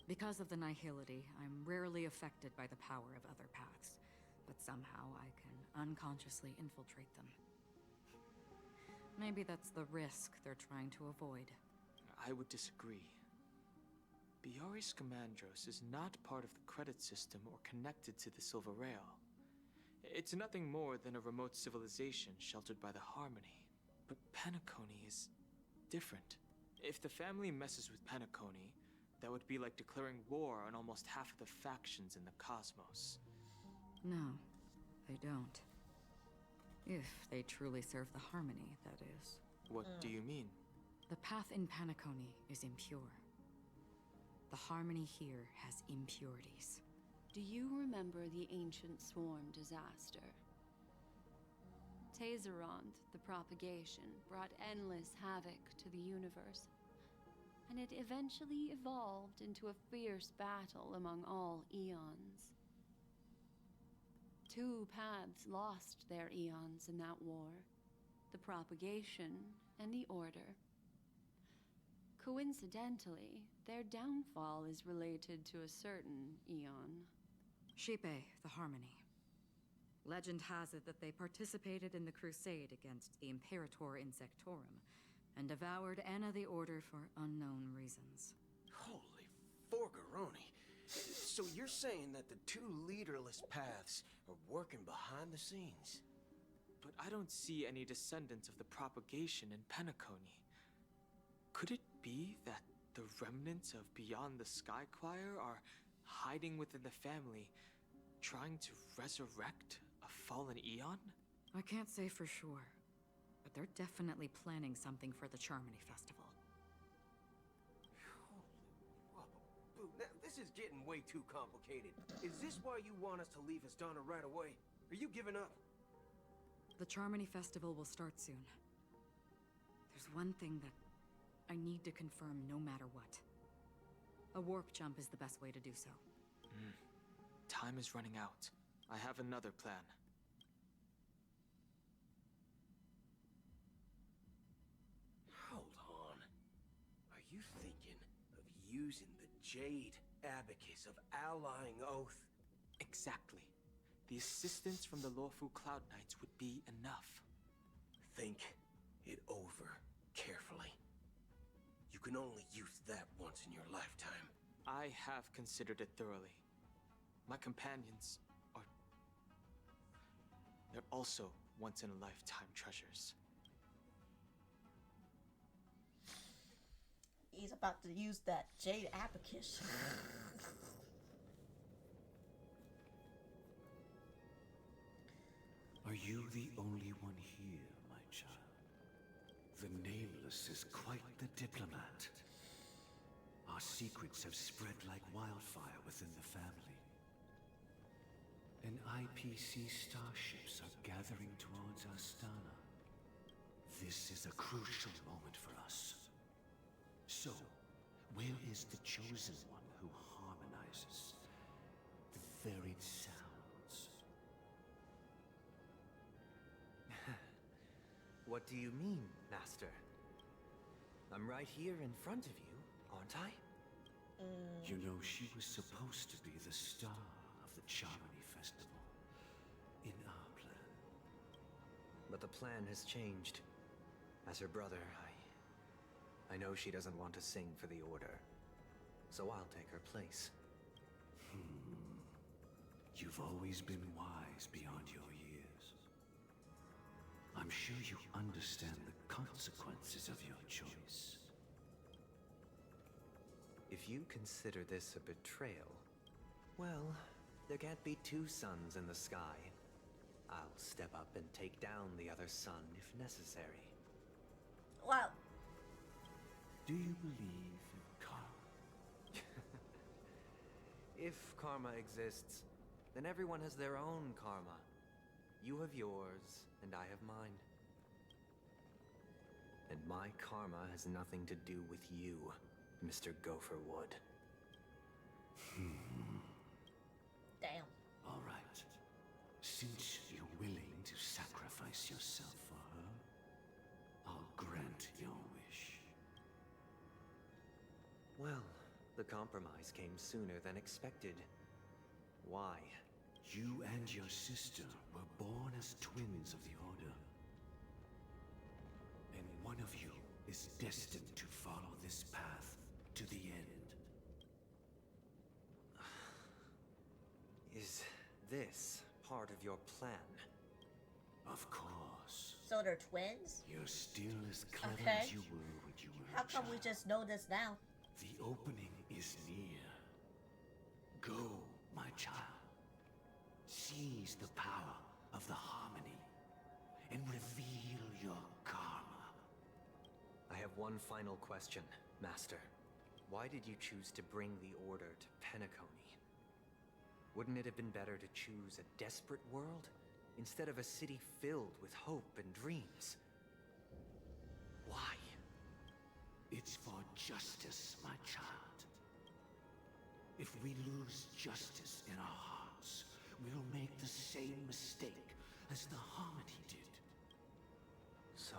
Because of the Nihility, I'm rarely affected by the power of other paths, but somehow I can unconsciously infiltrate them. Maybe that's the risk they're trying to avoid. I would disagree. Biaris Commandros is not part of the credit system or connected to the Silver Rail. It's nothing more than a remote civilization sheltered by the Harmony. But Penacony is different. If the family messes with Penacony, that would be like declaring war on almost half of the factions in the cosmos. No, they don't. If they truly serve the Harmony, that is. What do you mean? The path in Penacony is impure. The Harmony here has impurities. Do you remember the ancient swarm disaster? Tazerond, the propagation, brought endless havoc to the universe, and it eventually evolved into a fierce battle among all eons. 2 paths lost their eons in that war, the propagation and the Order. Coincidentally, their downfall is related to a certain eon. Shipe, the Harmony. Legend has it that they participated in the crusade against the Imperator Insectorum, and devoured Anna the Order for unknown reasons. Holy Forgaroni. So you're saying that the 2 leaderless paths are working behind the scenes? But I don't see any descendants of the propagation in Penacony. Could it be that the remnants of Beyond the Sky Choir are hiding within the family, trying to resurrect a fallen eon? I can't say for sure, but they're definitely planning something for the Charmony Festival. Boo, now, this is getting way too complicated. Is this why you want us to leave Astana right away? Are you giving up? The Charmony Festival will start soon. There's one thing that I need to confirm no matter what. A warp jump is the best way to do so. Time is running out. I have another plan. Hold on. Are you thinking of using the Jade Abacus of Allying Oath? Exactly. The assistance from the Lawful Cloud Knights would be enough. Think it over carefully. You can only use that once in your lifetime. I have considered it thoroughly. My companions are... they're also once-in-a-lifetime treasures. He's about to use that Jade Abacus. Are you the only one here, my child? The Nameless is quite the diplomat. Our secrets have spread like wildfire within the family. And IPC starships are gathering towards Astana. This is a crucial moment for us. So, where is the Chosen One who harmonizes the varied sounds? What do you mean, Master? I'm right here in front of you, aren't I? You know, she was supposed to be the star of the Charmony Festival. In our plan. But the plan has changed. As her brother, I know she doesn't want to sing for the Order. So I'll take her place. You've always been wise beyond your years. I'm sure you understand the consequences of your choice. If you consider this a betrayal, well, there can't be 2 suns in the sky. I'll step up and take down the other sun if necessary. Well, do you believe in karma? If karma exists, then everyone has their own karma. You have yours, and I have mine. And my karma has nothing to do with you, Mr. Gopherwood. Damn. All right. Since you're willing to sacrifice yourself for her, I'll grant your wish. Well, the compromise came sooner than expected. Why? You and your sister were born as twins of the Order. And one of you is destined to follow this path to the end. Is this part of your plan? Of course. So they're twins? You're still as clever as you were when you were How a come we child. just know this now? The opening is near. Go, my child. Seize the power of the harmony and reveal your karma. I have one final question, Master. Why did you choose to bring the Order to Penacony? Wouldn't it have been better to choose a desperate world instead of a city filled with hope and dreams? Why? It's for justice, my child. If we lose justice in our hearts, we'll make the same mistake as the Harmony did. So,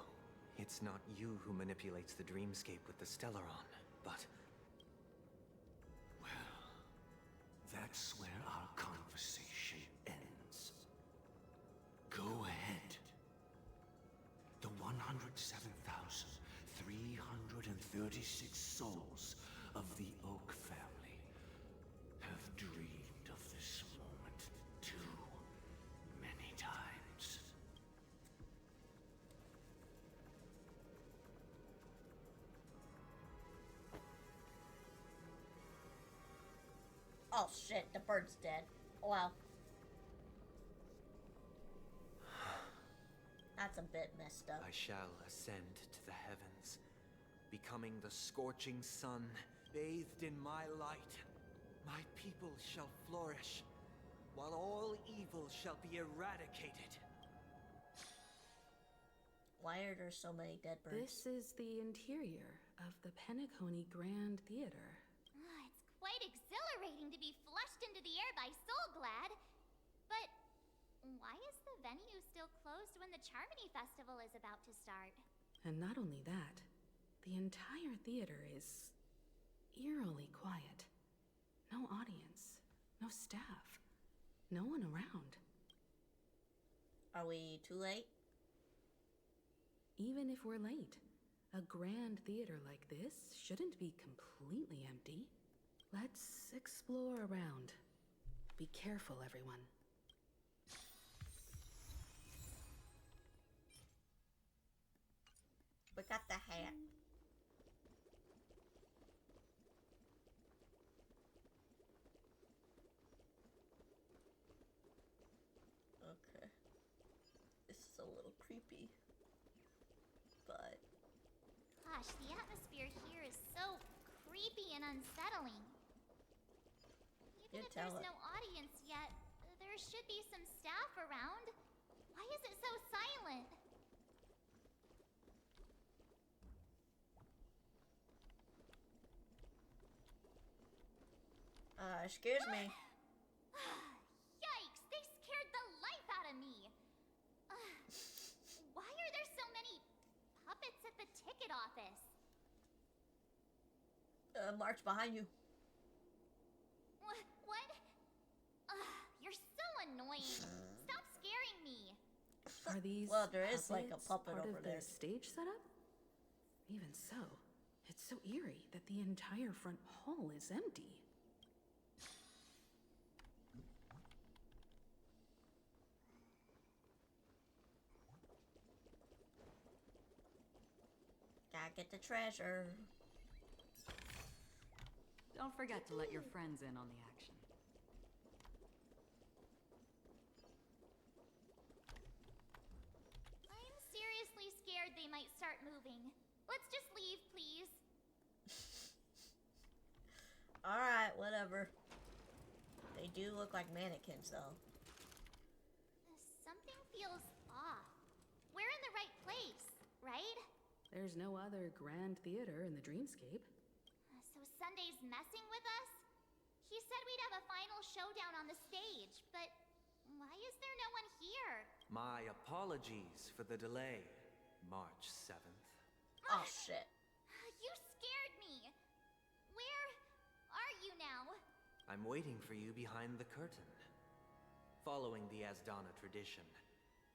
it's not you who manipulates the dreamscape with the Stellaron, but... Well, that's where our conversation ends. Go ahead. The 107,336 souls of the Oak family have dreamed of this moment too many times. Oh shit, the bird's dead. Wow. That's a bit messed up. I shall ascend to the heavens, becoming the scorching sun, bathed in my light. My people shall flourish, while all evil shall be eradicated. Why are there so many dead birds? This is the interior of the Penacony Grand Theater. It's quite exhilarating to be flushed into the air by Soulglad. But why is the venue still closed when the Charmony Festival is about to start? And not only that, the entire theater is eerily quiet. No audience, no staff, no one around. Are we too late? Even if we're late, a grand theater like this shouldn't be completely empty. Let's explore around. Be careful, everyone. We got the hat. Okay. This is a little creepy. But Gosh, the atmosphere here is so creepy and unsettling. Even if there's no audience yet, there should be some staff around. Why is it so silent? excuse me. Yikes, they scared the life out of me. Why are there so many puppets at the ticket office? March behind you. What? You're so annoying. Stop scaring me. Are these well, there is like a puppets puppet part over of there. the stage setup? Even so, it's so eerie that the entire front hall is empty. Gotta get the treasure. Don't forget to let your friends in on the action. I'm seriously scared they might start moving. Let's just leave, please. Alright, whatever. They do look like mannequins, though. Something feels off. We're in the right place, right? There's no other grand theater in the dreamscape. So Sunday's messing with us? He said we'd have a final showdown on the stage, but why is there no one here? My apologies for the delay, March 7th. Oh, shit. You scared me. Where are you now? I'm waiting for you behind the curtain. Following the Asdana tradition,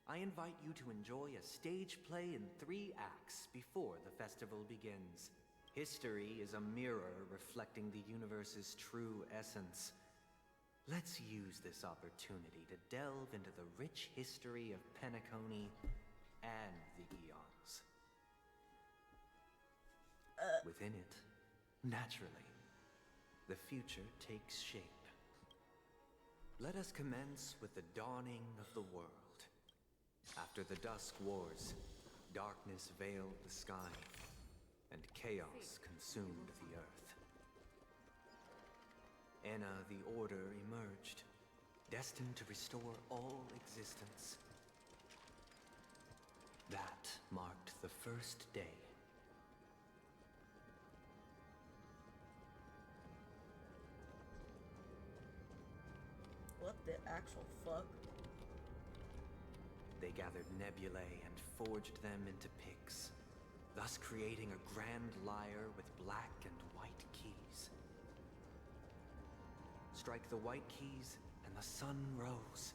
I invite you to enjoy a stage play in 3 acts before the festival begins. History is a mirror reflecting the universe's true essence. Let's use this opportunity to delve into the rich history of Penacony and the eons. Within it, naturally, the future takes shape. Let us commence with the dawning of the world. After the Dusk Wars, darkness veiled the sky, and chaos consumed the earth. Enna the Order emerged, destined to restore all existence. That marked the first day. What the actual fuck? They gathered nebulae and forged them into picks, thus creating a grand lyre with black and white keys. Strike the white keys, and the sun rose.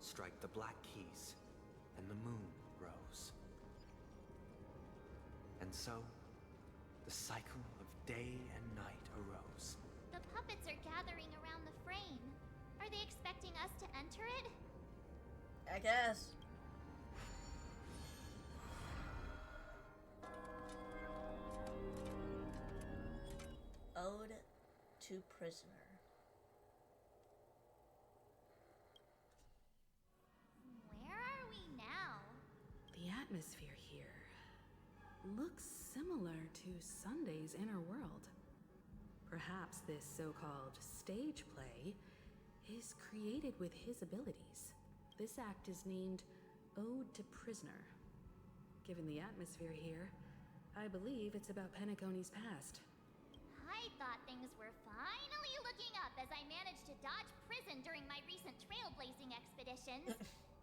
Strike the black keys, and the moon rose. And so, the cycle of day and night arose. The puppets are gathering around the frame. Are they expecting us to enter it? I guess. Ode to Prisoner. Where are we now? The atmosphere here looks similar to Sunday's inner world. Perhaps this so-called stage play is created with his abilities. This act is named Ode to Prisoner. Given the atmosphere here, I believe it's about Penacony's past. I thought things were finally looking up as I managed to dodge prison during my recent trailblazing expeditions.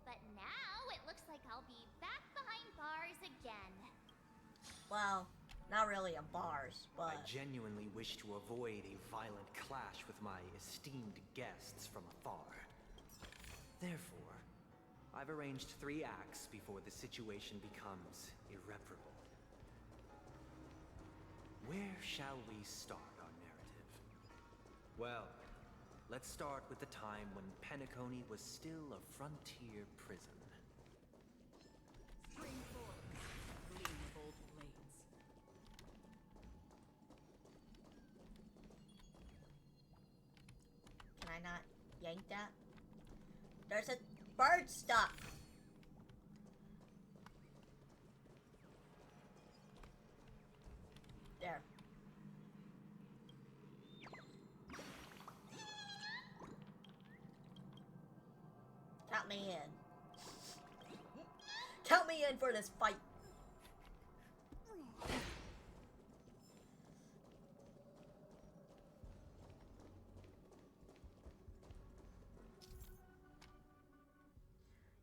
But now it looks like I'll be back behind bars again. Well, not really a bars, but... I genuinely wish to avoid a violent clash with my esteemed guests from afar. Therefore, I've arranged 3 acts before the situation becomes irreparable. Where shall we start our narrative? Well, let's start with the time when Penacony was still a frontier prison. Spring forth, gleam of old blades. Can I not yank that? There's a bird stuck. There. Count me in. Count me in for this fight.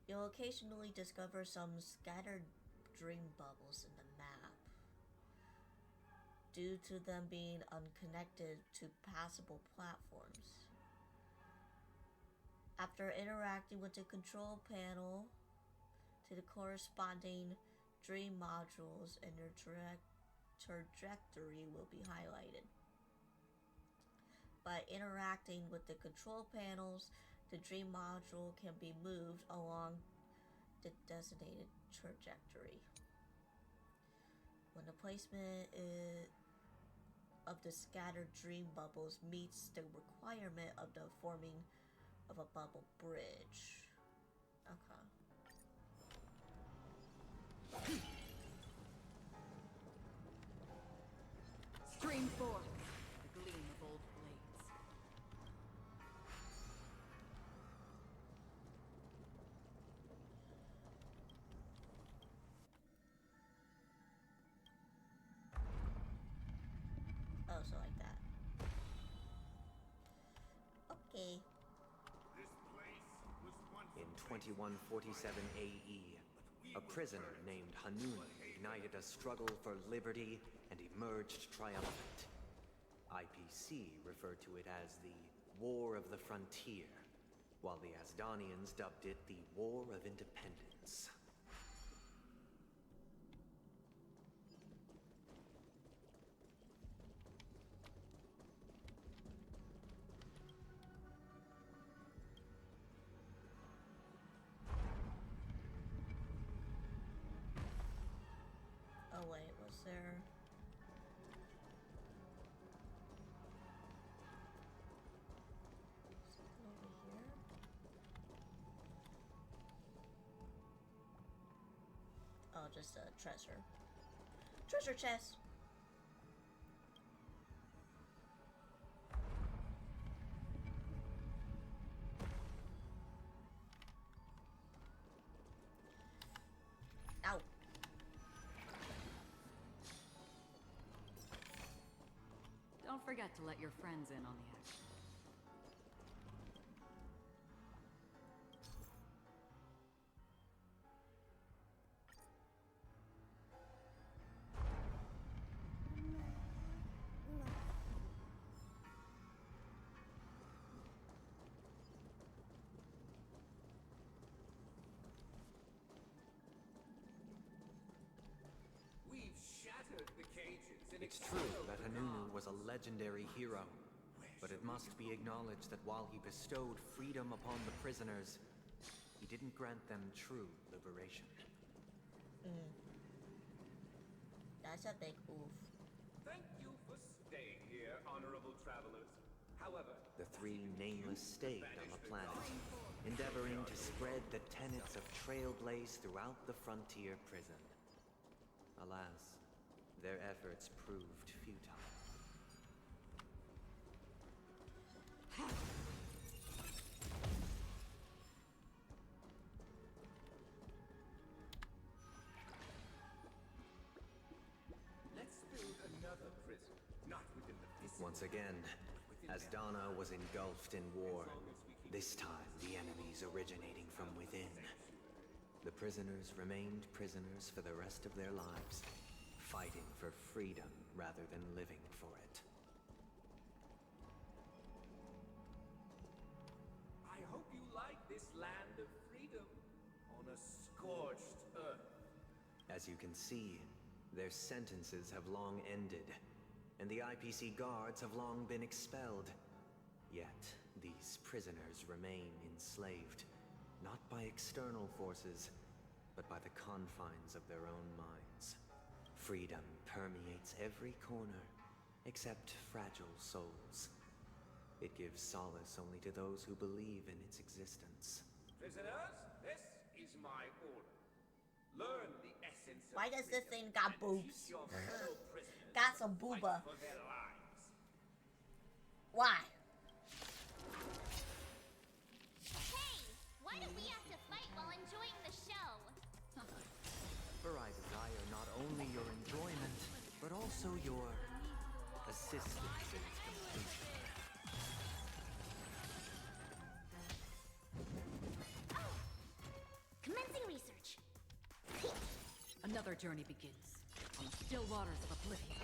You'll occasionally discover some scattered dream bubbles in the map, due to them being unconnected to passable platforms. After interacting with the control panel to the corresponding dream modules, and their trajectory will be highlighted. By interacting with the control panels, the dream module can be moved along the designated trajectory. When the placement of the scattered dream bubbles meets the requirement of the forming of a bubble bridge. Okay. Stream forth, the gleam of old blades. Oh, so like that. 2147 AE, a prisoner named Hanun ignited a struggle for liberty and emerged triumphant. IPC referred to it as the War of the Frontier, while the Asdanians dubbed it the War of Independence. Oh wait, was there... something over here? Oh, just a treasure. Treasure chest! Ow! Don't forget to let your friends in on the action. We've shattered the cages and It's true that Hanunu was a legendary hero, but it must be acknowledged that while he bestowed freedom upon the prisoners, he didn't grant them true liberation. That's a big oof. Thank you for staying here, honorable travelers. However, The three nameless stayed on the planet, endeavoring to spread the tenets of Trailblaze throughout the frontier prison. Alas, their efforts proved futile. let's build another prison, not within the vicinity. Once again, Asdana was engulfed in war. This time, the enemies originating from within. The prisoners remained prisoners for the rest of their lives, fighting for freedom rather than living for it. I hope you like this land of freedom on a scorched earth. As you can see, their sentences have long ended, and the IPC guards have long been expelled. Yet, these prisoners remain enslaved, not by external forces, but by the confines of their own minds. Freedom permeates every corner, except fragile souls. It gives solace only to those who believe in its existence. Prisoners, this is my order. Learn the essence of Why does this freedom thing got and boobs? teach your fellow prisoners Got some to fight booba. for their lives. Why? Hey, why do we have to fight while enjoying the show? For I desire not only your enjoyment, but also your assistance in its completion. Commencing research. Another journey begins on the still waters of oblivion.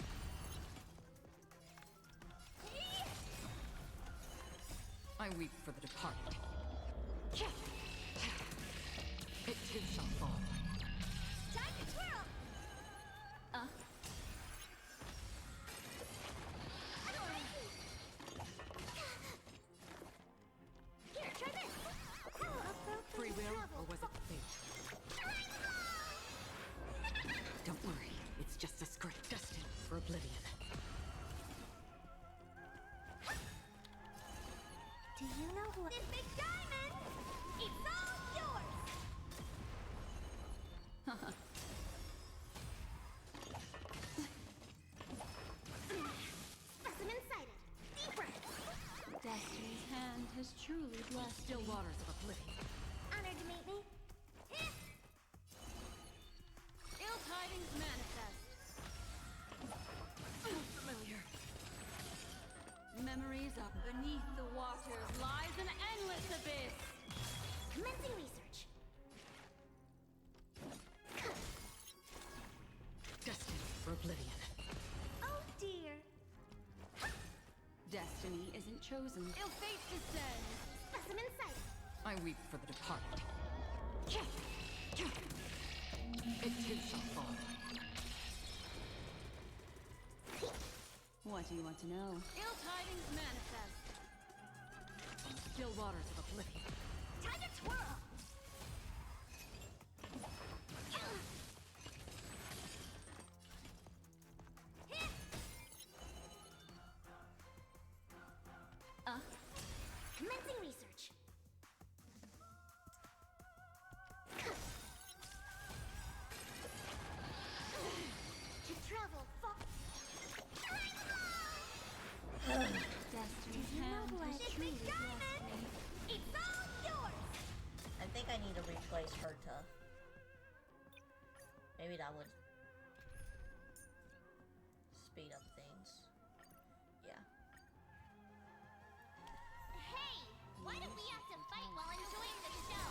I weep for the departed. It too shall fall. Time to twirl. Here, try this. Free will, or was it fate? Don't worry, it's just a script destined for oblivion. Do you know who this big diamond? It's all yours. Specimen sighted. Deeper. Destiny's hand has truly blessed Still me. waters of oblivion. Honored to meet me. Ill tidings manifest. Familiar. Memories up beneath the waters lies an endless abyss. Commencing research. chosen. Ill fate descends. Specimen sight. I weep for the departed. It too shall fall. What do you want to know? Ill tidings manifest. On the still waters of oblivion. Time to twirl. Commencing research. To travel far. Destiny's hand has truly blessed me. It's all yours. I think I need to replace Herta. Maybe that would speed up things. Yeah. Hey, why do we have to fight while enjoying the show?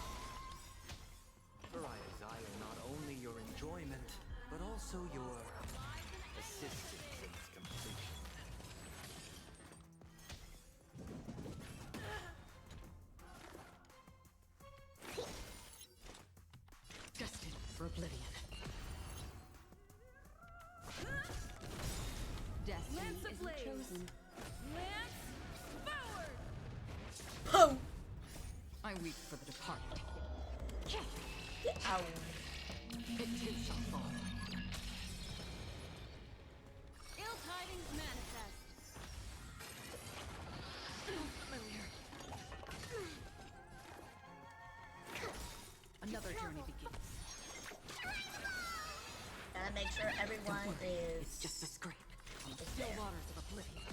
For I desire not only your enjoyment, but also your assistance in its completion. Destined for oblivion. Destiny Lance is the ablaze. chosen. Lance forward! Boom! I weep for the departed. Get out. It too shall fall. Ill tidings manifest. Familiar. Another journey begins. Gotta make sure everyone is. It's just a scrape on the still waters of oblivion.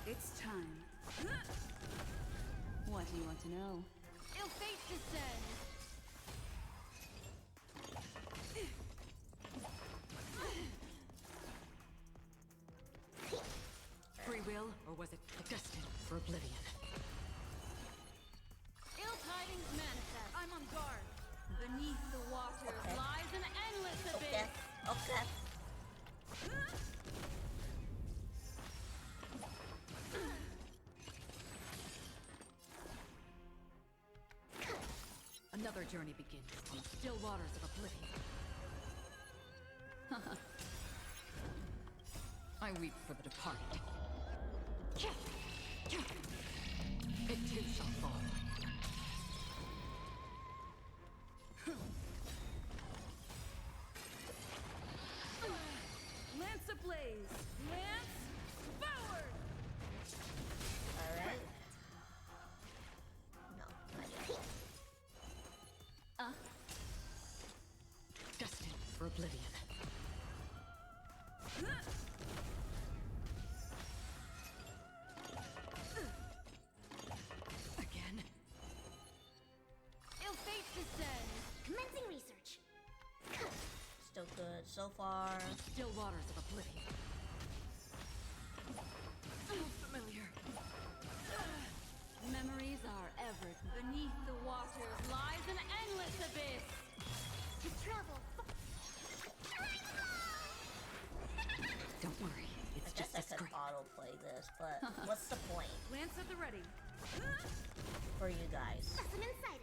It's time. What do you want to know? Ill fate descends. Free will, or was it destined for oblivion? Ill tidings manifest. I'm on guard. Beneath the waters lies an endless abyss. Okay. Another journey begins on the still waters of oblivion. I weep for the departed. It too shall fall. Lance ablaze. Lance forward. Alright. No, not yet. Destined for oblivion. Again. Ill fate descends. Commencing research. Still good so far. Still waters of oblivion. Familiar. Memories are ever. Beneath the waters lies an endless abyss. To travel Don't worry, it's I guess just a I could scrape. autoplay this, but what's the point Lance at the ready. for you guys? specimen sighted.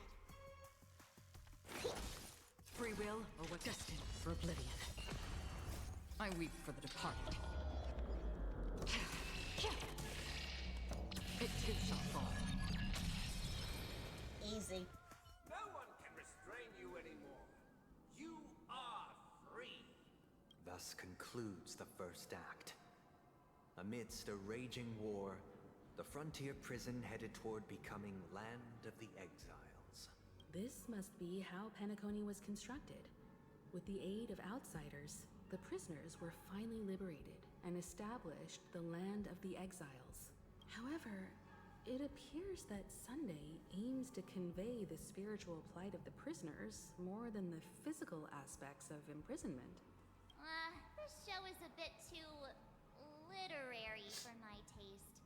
Free will, or what destined for oblivion? I weep for the departed. It too shall fall. Easy. No one can restrain you anymore. You are free. Thus concludes the first act. Amidst a raging war, the frontier prison headed toward becoming Land of the Exiles. This must be how Penacony was constructed. With the aid of outsiders, the prisoners were finally liberated and established the Land of the Exiles. However, it appears that Sunday aims to convey the spiritual plight of the prisoners more than the physical aspects of imprisonment. This show is a bit too literary for my taste.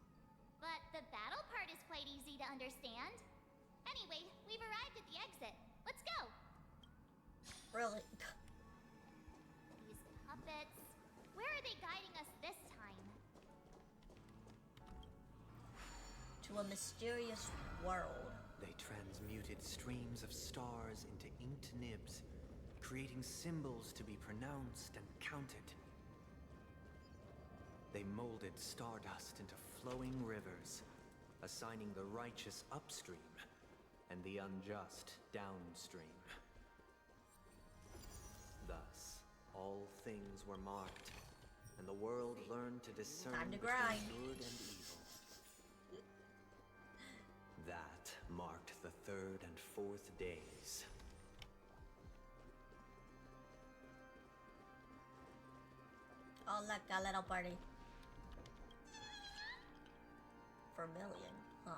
But the battle part is quite easy to understand. Anyway, we've arrived at the exit. Let's go! Really? These puppets. Where are they guiding us this time? To to a mysterious world. They transmuted streams of stars into inked nibs, creating symbols to be pronounced and counted. They molded stardust into flowing rivers, assigning the righteous upstream and the unjust downstream. Thus, all things were marked, and the world learned to discern Time to between grind. good and evil. That marked the third and fourth days. Oh, look, a little party. Vermilion, huh?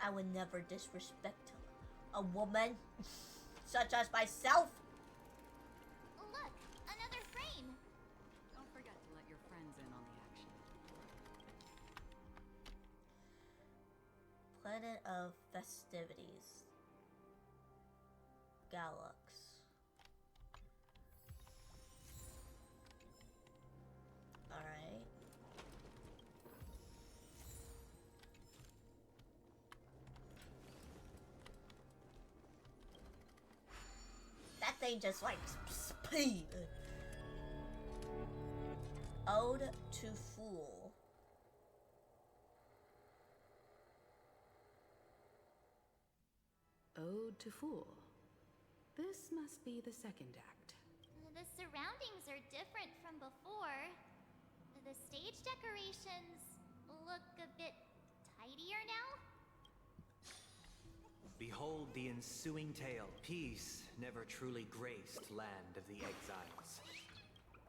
I would never disrespect a woman such as myself. Look, another frame. Don't forget to let your friends in on the action. Planet of Festivities. Galax. Alright. That thing just like speed. Ode to Fool. Ode to Fool. This must be the second act. The surroundings are different from before. The stage decorations look a bit tidier now. Behold the ensuing tale. Peace never truly graced land of the exiles.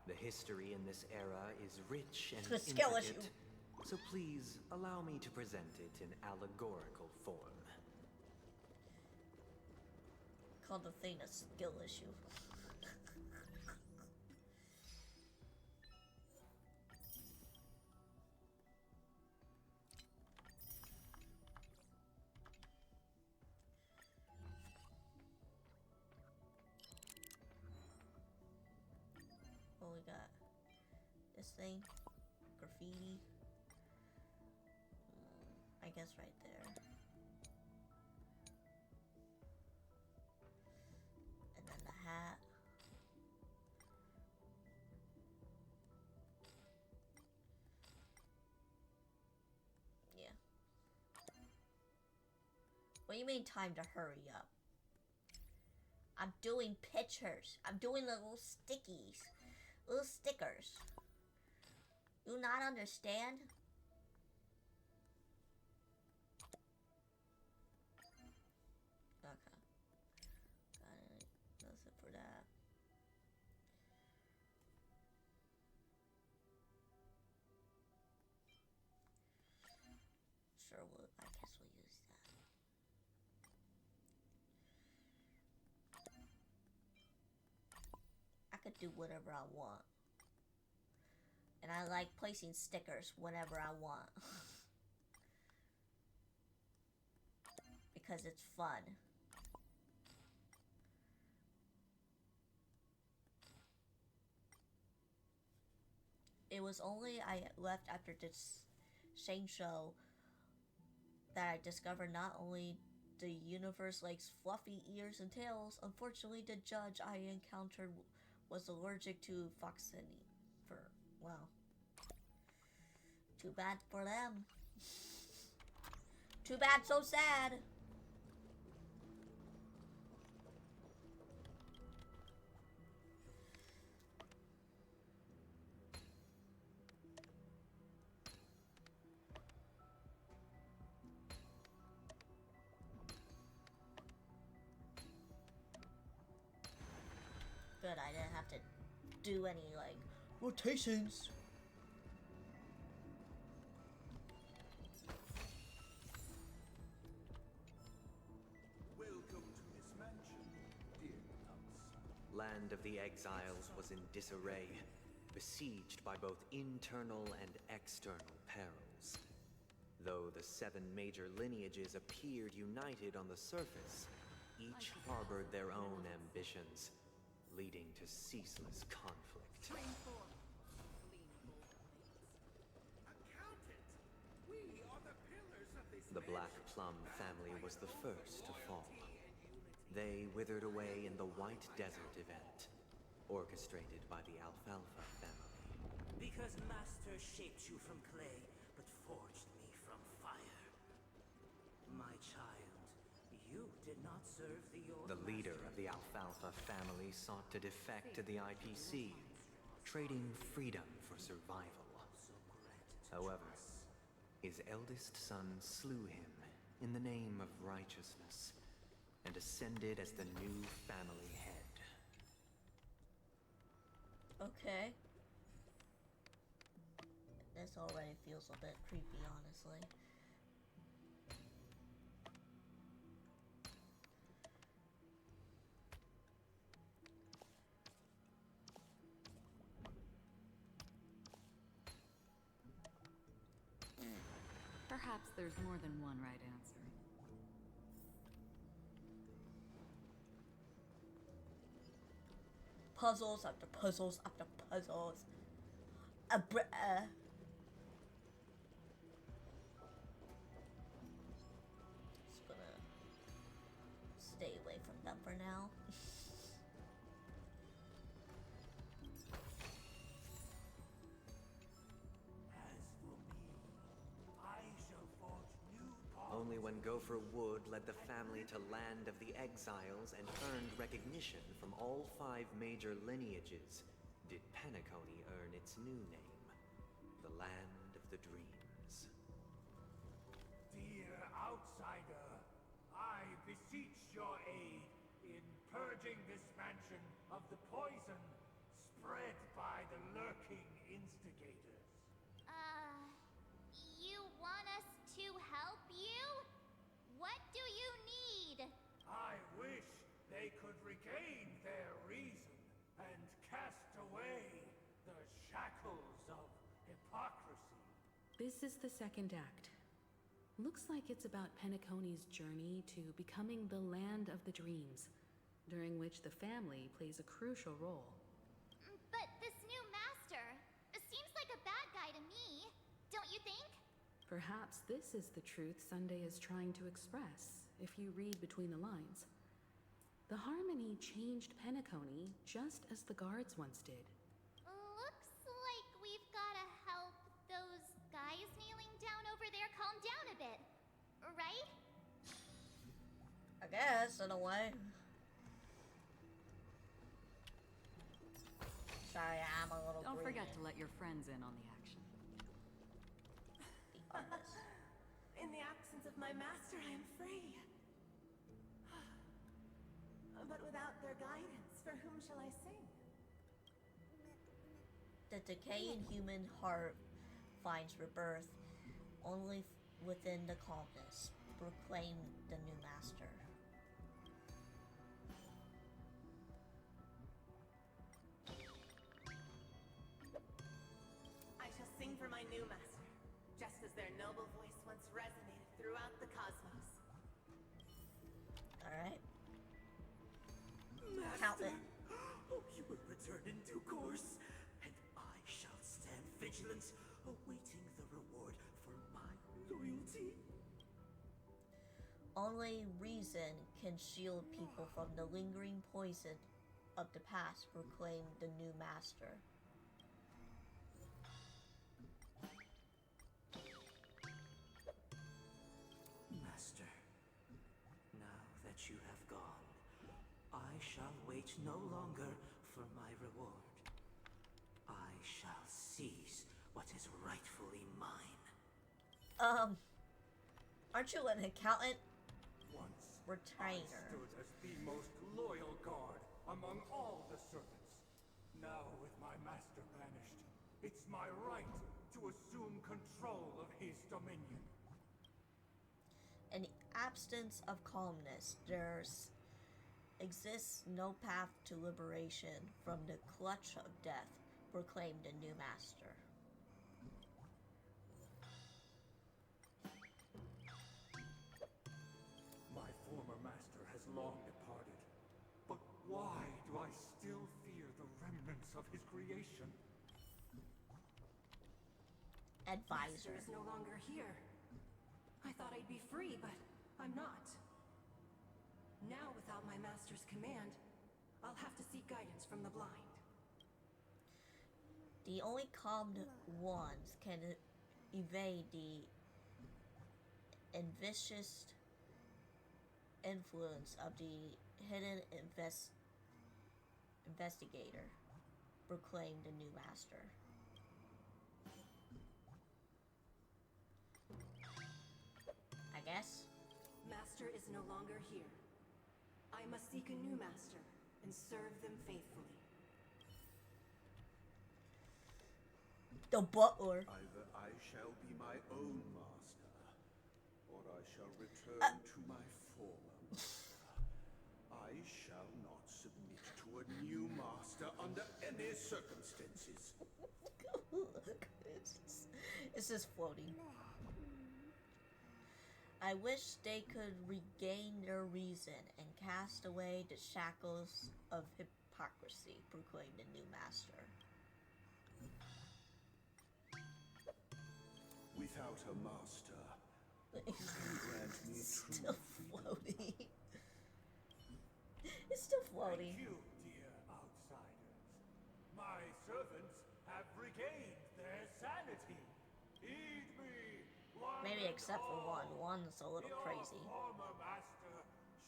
The history in this era is rich and Skill issue. intricate, so please allow me to present it in allegorical form. Call the thing a skill issue. What we got? This thing? Graffiti? I guess right there. And then the hat. Yeah. What do you mean time to hurry up? I'm doing pictures. I'm doing little stickies. Little stickers. You not understand? Okay. Got it. That's it for that. Sure, I guess we'll use that. I could do whatever I want. And I like placing stickers whenever I want. Because it's fun. It was only I left after this Shane show that I discovered not only the universe likes fluffy ears and tails, unfortunately the judge I encountered was allergic to Foxini. Well, too bad for them. Too bad, so sad. Good, I didn't have to do any, like, rotations. Welcome to this mansion, dear outsider. Land of the exiles was in disarray, besieged by both internal and external perils. Though the 7 major lineages appeared united on the surface, each harbored their own ambitions, leading to ceaseless conflict. The Black Plum family was the first to fall. They withered away in the White Desert event, orchestrated by the Alfalfa family. Because Master shaped you from clay, but forged me from fire. My child, you did not serve the old The leader of the Alfalfa family sought to defect to the IPC, trading freedom for survival. However, his eldest son slew him in the name of righteousness and ascended as the new family head. Okay. This already feels a bit creepy, honestly. Perhaps there's more than one right answer. Puzzles after puzzles after puzzles. Just gonna stay away from them for now. Only when Gopher Wood led the family to Land of the Exiles and earned recognition from all 5 major lineages did Penacony earn its new name, the Land of the Dreams. Dear outsider, I beseech your aid in purging this mansion of the poison spread by the lurking instigators. You want us to help you? What do you need? I wish they could regain their reason and cast away the shackles of hypocrisy. This is the second act. Looks like it's about Penacony's journey to becoming the Land of the Dreams, during which the family plays a crucial role. But this new master seems like a bad guy to me, don't you think? Perhaps this is the truth Sunday is trying to express, if you read between the lines. The Harmony changed Penacony just as the guards once did. Looks like we've gotta help those guys kneeling down over there calm down a bit, right? I guess, in a way. Sorry, I'm a little Don't green. forget to let your friends in on the action. In the absence of my master, I am free. But without their guidance, for whom shall I sing? The decaying human heart finds rebirth only within the calmness. Proclaim the new master. I shall sing for my new master, just as their noble voice once resonated throughout the cosmos. Alright. Master, Count it. Oh, you will return in due course, and I shall stand vigilant, awaiting the reward for my loyalty. Only reason can shield people from the lingering poison of the past. Proclaim the new master. Master, now that you have gone, I shall wait no longer for my reward. I shall seize what is rightfully mine. Aren't you an accountant? Once Retainer. I stood as the most loyal guard among all the servants. Now with my master banished, it's my right to assume control of his dominion. In the absence of calmness, there exists no path to liberation from the clutch of death. Proclaim the new master. weakness of his creation. Advisor. Master is no longer here. I thought I'd be free, but I'm not. Now, without my master's command, I'll have to seek guidance from the blind. The only calmed ones can evade the vicious influence of the hidden investigator, proclaimed the new master. I guess. Master is no longer here. I must seek a new master and serve them faithfully. The butler. Either I shall be my own master, or I shall return to my former master. I shall not submit to a new master under any circumstances. It's just floating. I wish they could regain their reason and cast away the shackles of hypocrisy, proclaimed the new master. Without a master, you can grant me Still floating. It's still floating. Thank you, dear outsiders. My servants have regained their sanity. Heed me, one Maybe and except for all. one. One's a little Your crazy. former master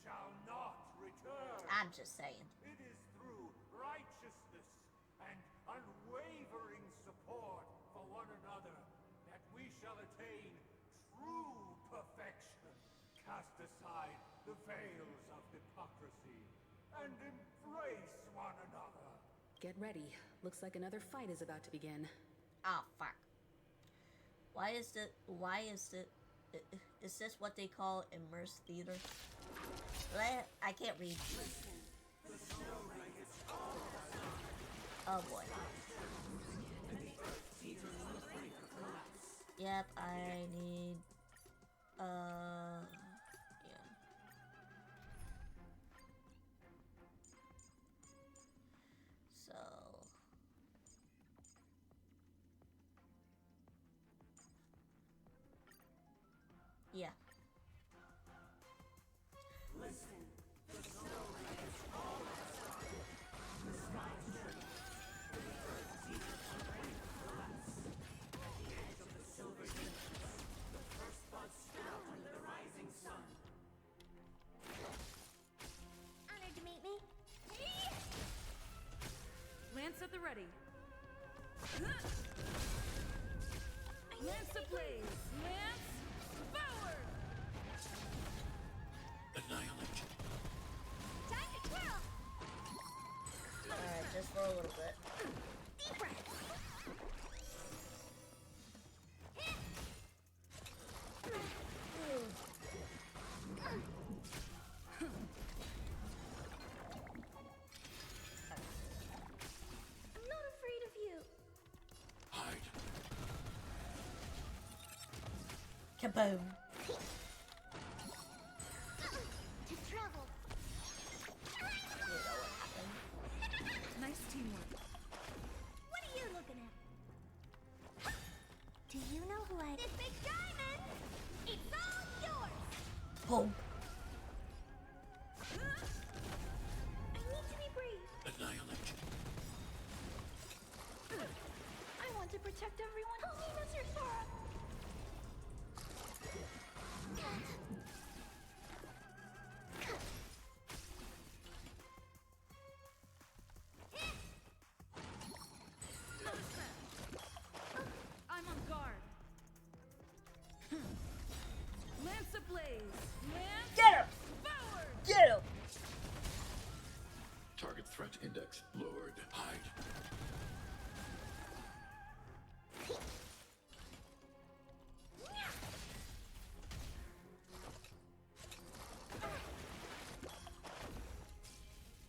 shall not return. I'm just saying. It is through righteousness and unwavering support for one another that we shall attain true perfection. Cast aside the veils of hypocrisy and embrace one another. Get ready. Looks like another fight is about to begin. Oh, fuck. Is this what they call immersed theater? I can't read. Oh boy. Yep, I need, yeah. So. Yeah. Listen, the snow is all that's on. The sky shrinks. The earth seems to break collapse. At the edge of the silver universe, the first buds sprout under the rising sun. Honored to meet me. Lance at the ready. Lance ablaze. Lance forward. Annihilate. Time to twirl. Alright, just for a little bit. Deep breath. I'm not afraid of you. Hide. Kaboom. To travel. Nice teamwork. What are you looking at? Do you know who I... This big diamond! It's all yours! Boom. I need to be brave. Annihilate. I want to protect everyone. Help me, Mr. Sora! I'm on guard. Lance ablaze. Lance Get him! forward. Get him! Target threat index lowered. Hide.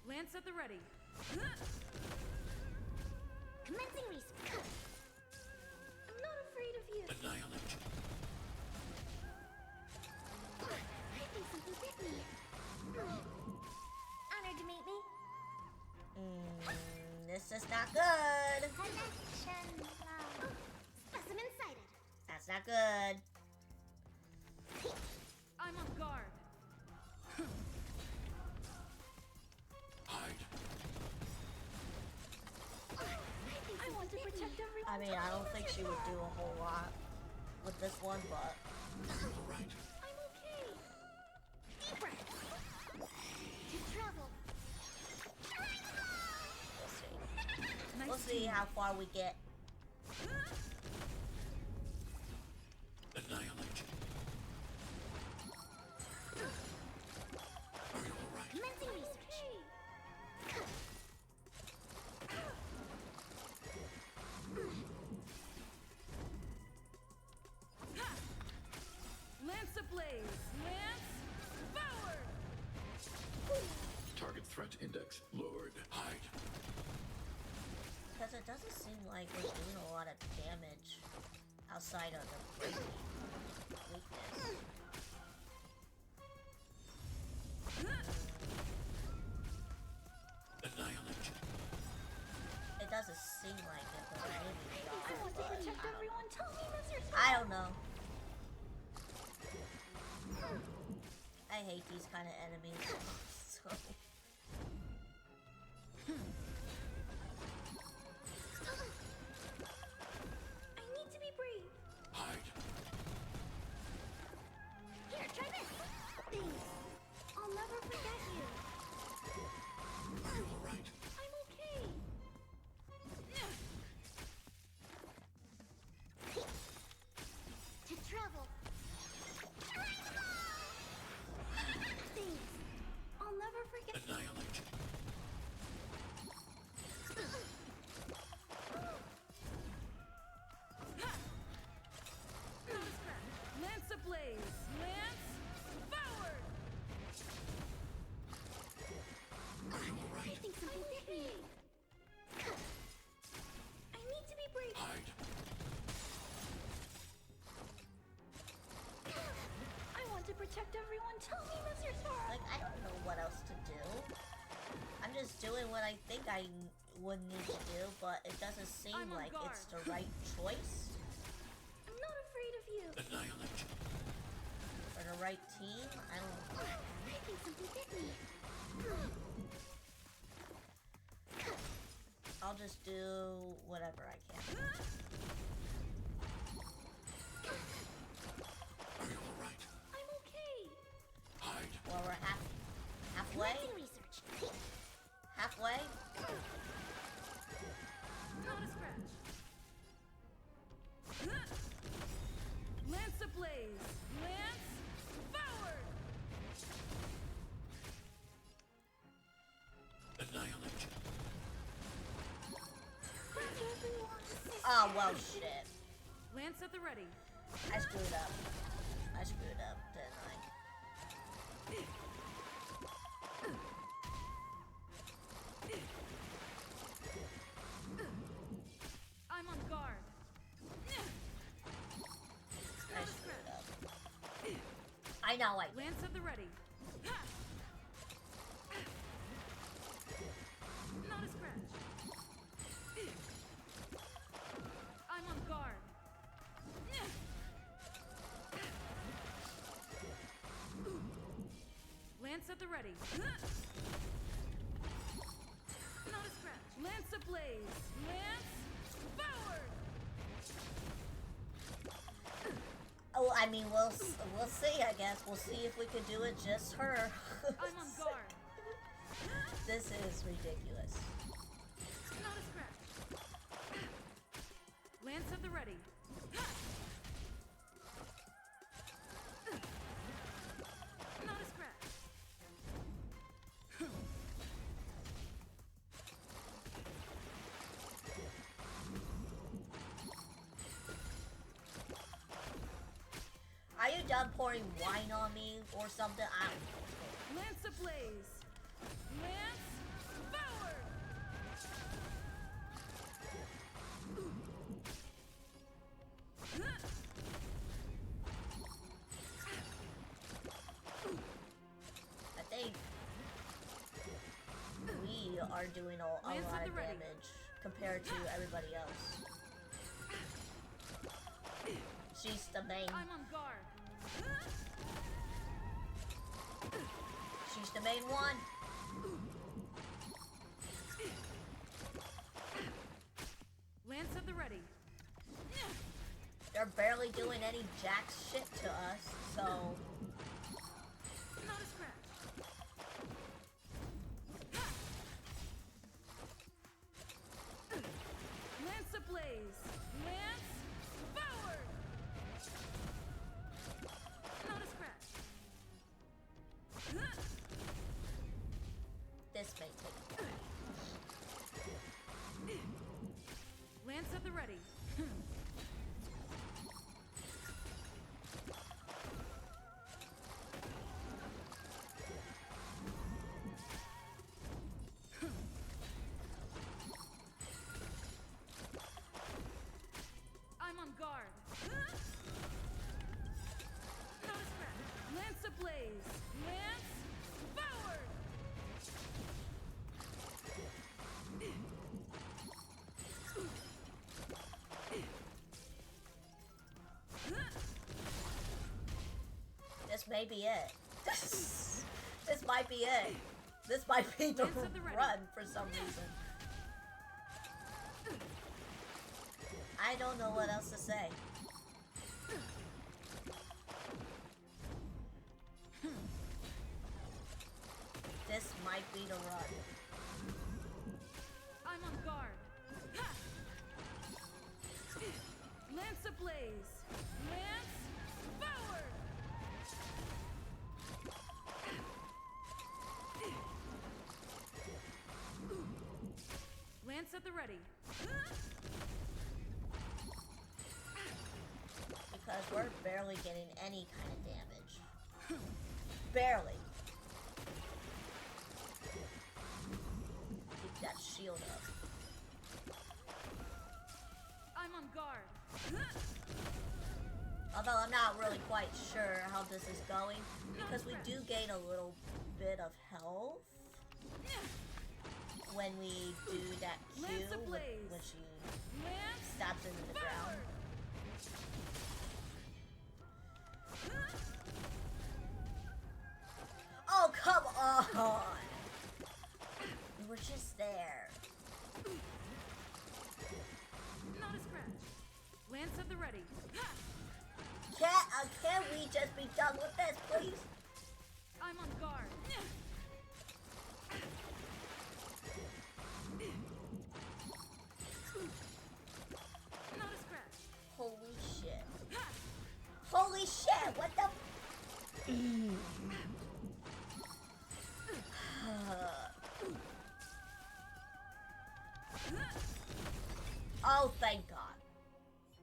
Lance at the ready. Commencing respawn. I'm not afraid of you. Annihilate. I think something bit me. Honored to meet me. This is not good. Connection. Specimen sighted. That's not good. I'm on guard. Hide. I want to protect everyone. I mean, I don't think she would do a whole lot with this one, but... Right. I'm okay. Deep breath. To travel. We'll see how far we get. Annihilate. Are you alright? Commencing research. Lance ablaze. Lance forward. Target threat index lowered. Hide. Because it doesn't seem like we're doing a lot of damage outside of the breaking weakness. Annihilate. It doesn't seem like it, but maybe we are, I want to but protect everyone. Tell me, Mr. I don't know. I hate these kind of enemies. So... I need to be brave. Hide. Here, try this. Thanks. I'll never forget you. Are you alright? I'm okay. To travel. Thanks. I'll never forget. Annihilate. Lance ablaze. Lance forward. Are you alright? I think something hit me. I need to be brave. Hide. I want to protect everyone. Tell me, Mr. Sora. Like, I don't know what else to do. I'm just doing what I think I would need to do, but it doesn't seem I'm on like guard. it's the right choice I'm not afraid of you. Annihilate. for the right team. I don't know. I think something hit me. I'll just do whatever I can. Are you alright? I'm okay. Hide. Well, we're halfway. Commencing research. Halfway. Not a scratch. Lance ablaze. Lance forward. Annihilate. Oh, well, shit. Lance at the ready. I screwed up. I screwed up, didn't I? I'm on guard. I screwed up. I know I did. Lance at the ready. Not a scratch. I'm on guard. Lance at the ready. Not a scratch. Lance ablaze. Lance forward. Oh, I mean, we'll see, I guess. We'll see if we can do it just her. I'm on guard. This is ridiculous. Not a scratch. Lance at the ready. Not a scratch. Are you done pouring wine on me or something? I don't know. Lance ablaze. Lance forward. I think we are are doing a lot of damage compared to everybody else. She's the main. I'm on guard. She's the main one. Lance at the ready. They're barely doing any jack shit to us, so. Not a scratch. Lance ablaze. Lance forward. Not a scratch. This may take. Lance at the ready. I'm on guard. Not a scratch. Lance ablaze. Lance forward. This may be it. This might be it. This might be the run for some reason. I don't know what else to say. This might be the run. I'm on guard. Lance ablaze. Lance forward. Lance at the ready. Because we're barely getting any kind of damage. Barely. Keep that shield up. I'm on guard. Although I'm not really quite sure how this is going, because we do gain a little bit of health when we do that Q when she stabs into the ground. Oh, come on! We were just there. Not a scratch. Lance at the ready. Can we just be done with this, please? I'm on guard. Not a scratch. Holy shit. Holy shit, what the? Oh, thank God.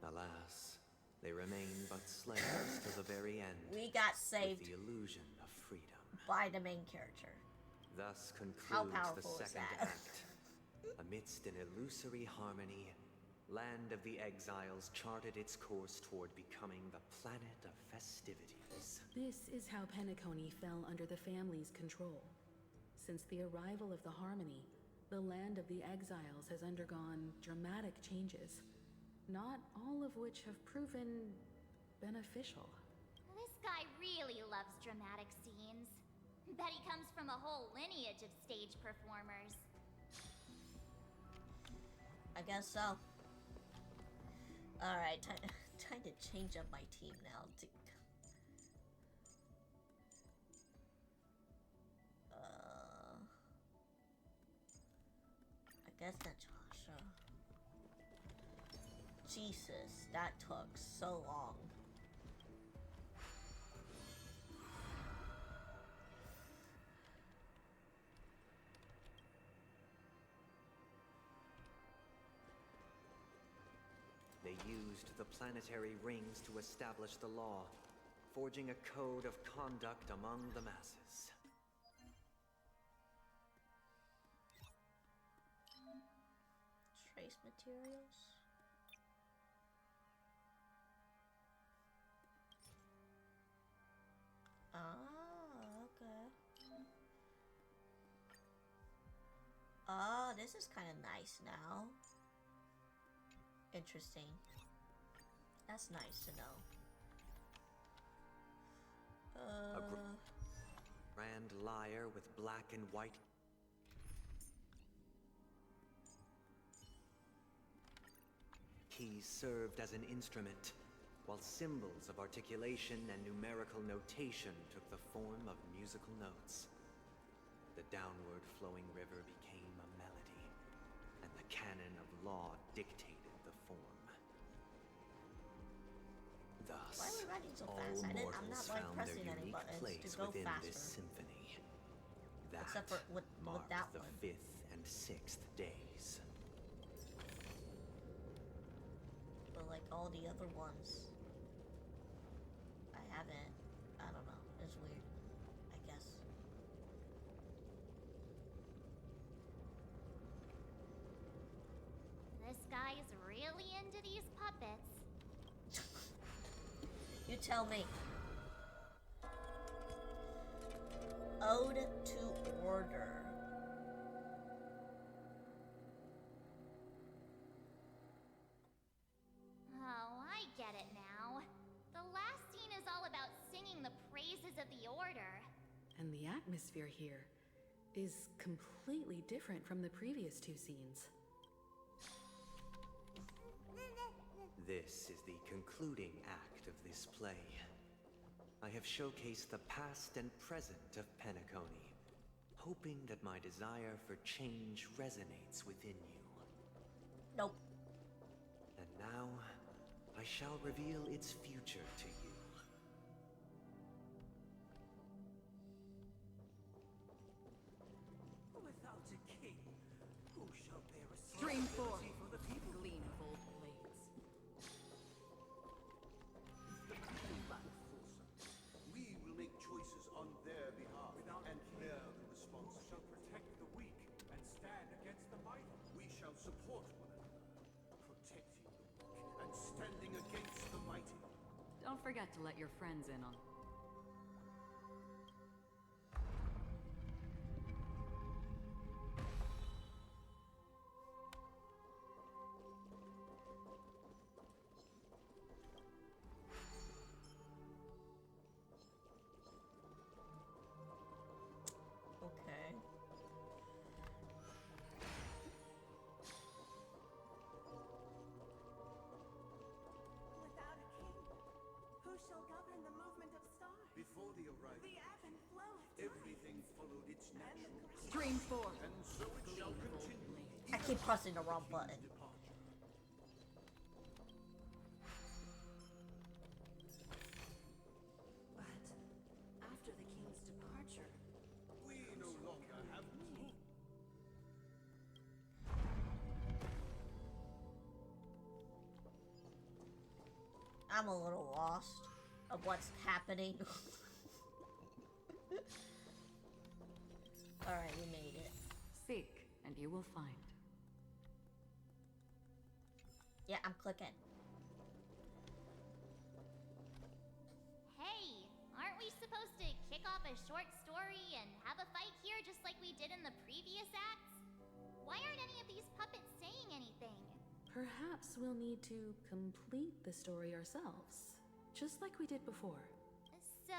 Alas, they remain but slaves to the very end. We got saved with the illusion of freedom by the main character. Thus How concludes powerful the is second that? act. Amidst an illusory harmony, Land of the Exiles charted its course toward becoming the planet of festivities. This is how Penacony fell under the family's control. Since the arrival of the Harmony, the Land of the Exiles has undergone dramatic changes, not all of which have proven beneficial. This guy really loves dramatic scenes. Bet he comes from a whole lineage of stage performers. I guess so. Alright, time to change up my team now. I guess that's Tasha. Jesus, that took so long. They used the planetary rings to establish the law, forging a code of conduct among the masses. Trace materials. Ah, okay. Oh, this is kind of nice now. Interesting. That's nice to know. A grand lyre with black and white. Keys served as an instrument, while symbols of articulation and numerical notation took the form of musical notes. The downward flowing river became a melody, and the canon of law dictated the form. Thus, Why are we running so all fast? I'm mortals not like found pressing their any unique buttons place to go within faster. this symphony. That Except for with marked that the one. 5th and 6th days. But like all the other ones, I haven't. I don't know. It's weird. I guess. This guy is really into these puppets. You tell me. Ode to Order. Oh, I get it now. The last scene is all about singing the praises of the Order. And the atmosphere here is completely different from the previous two scenes. This is the concluding act of this play. I have showcased the past and present of Penacony, hoping that my desire for change resonates within you. Nope. And now, I shall reveal its future to you. Without a king, who shall bear Stream 4. responsibility for the people? Gleam of old blades. We will make choices on their behalf and bear the responsibility. Shall protect the weak and stand against the mighty. We shall support one another, protecting the weak and standing against the mighty. Don't forget to let your friends in on. Okay. Without a king, who shall govern the movement of stars? Before the arrival, The ebb and flow of time. everything followed its natural course. Stream 4. And so it shall continue. I keep pressing the wrong button. But after the king's departure, We no longer have need. I'm a little lost of what's happening. Alright, we made it. Seek, and you will find. Yeah, I'm clicking. Hey, aren't we supposed to kick off a short story and have a fight here just like we did in the previous acts? Why aren't any of these puppets saying anything? Perhaps we'll need to complete the story ourselves, just like we did before. So,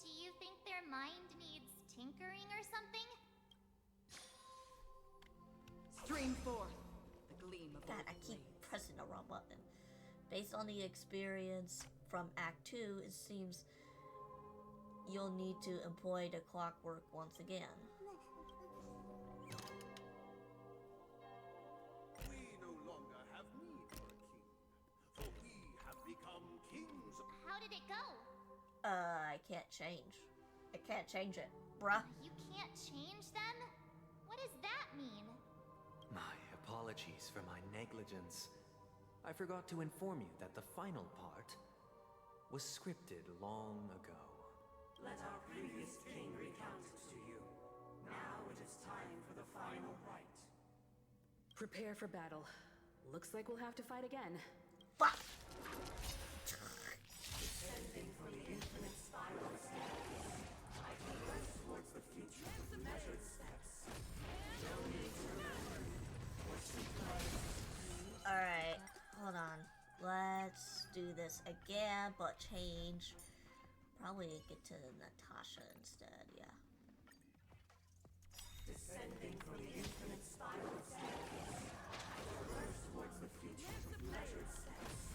do you think their mind needs tinkering or something? Stream 4. The gleam of God, old I keep blades. pressing the wrong button. Based on the experience from Act 2, it seems you'll need to employ the clockwork once again. We no longer have need for a king, for we have become kings. How did it go? I can't change. I can't change it, bruh. You can't change them? What does that mean? My apologies for my negligence. I forgot to inform you that the final part was scripted long ago. let our previous king recount it to you. Now it is time for the final rite. Prepare for battle. Looks like we'll have to fight again. Fuck! Descending from the infinite spiral staircase, I progress towards the future with measured steps. No need to this again, but change. Probably get to Natasha instead, yeah. Descending from the infinite spiral staircase, first towards the future of measured steps.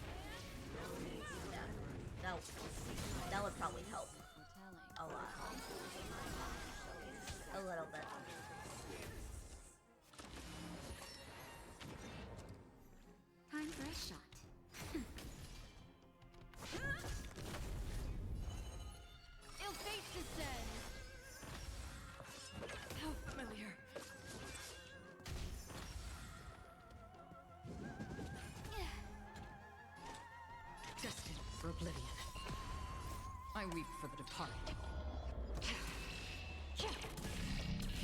No need to That would probably help a lot. A little bit. Time for a shot. Ill fate descends. How familiar. Destined for oblivion. I weep for the departed.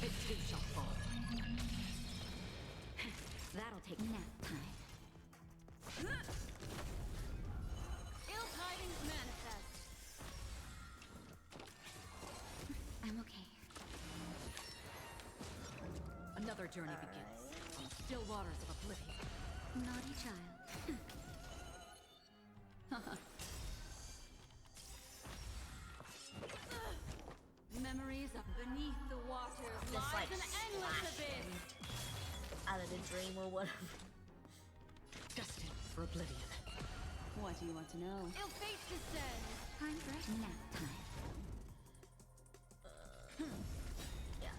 It too shall fall. That'll take nap time. Ill tidings manifest. I'm okay. Another journey begins on the still waters of oblivion. Naughty child. Memories of beneath the waters Just lies like an endless abyss. Out of the dream or whatever. Destined for oblivion. What do you want to know? Ill fate descends. Time for nap time. Yeah.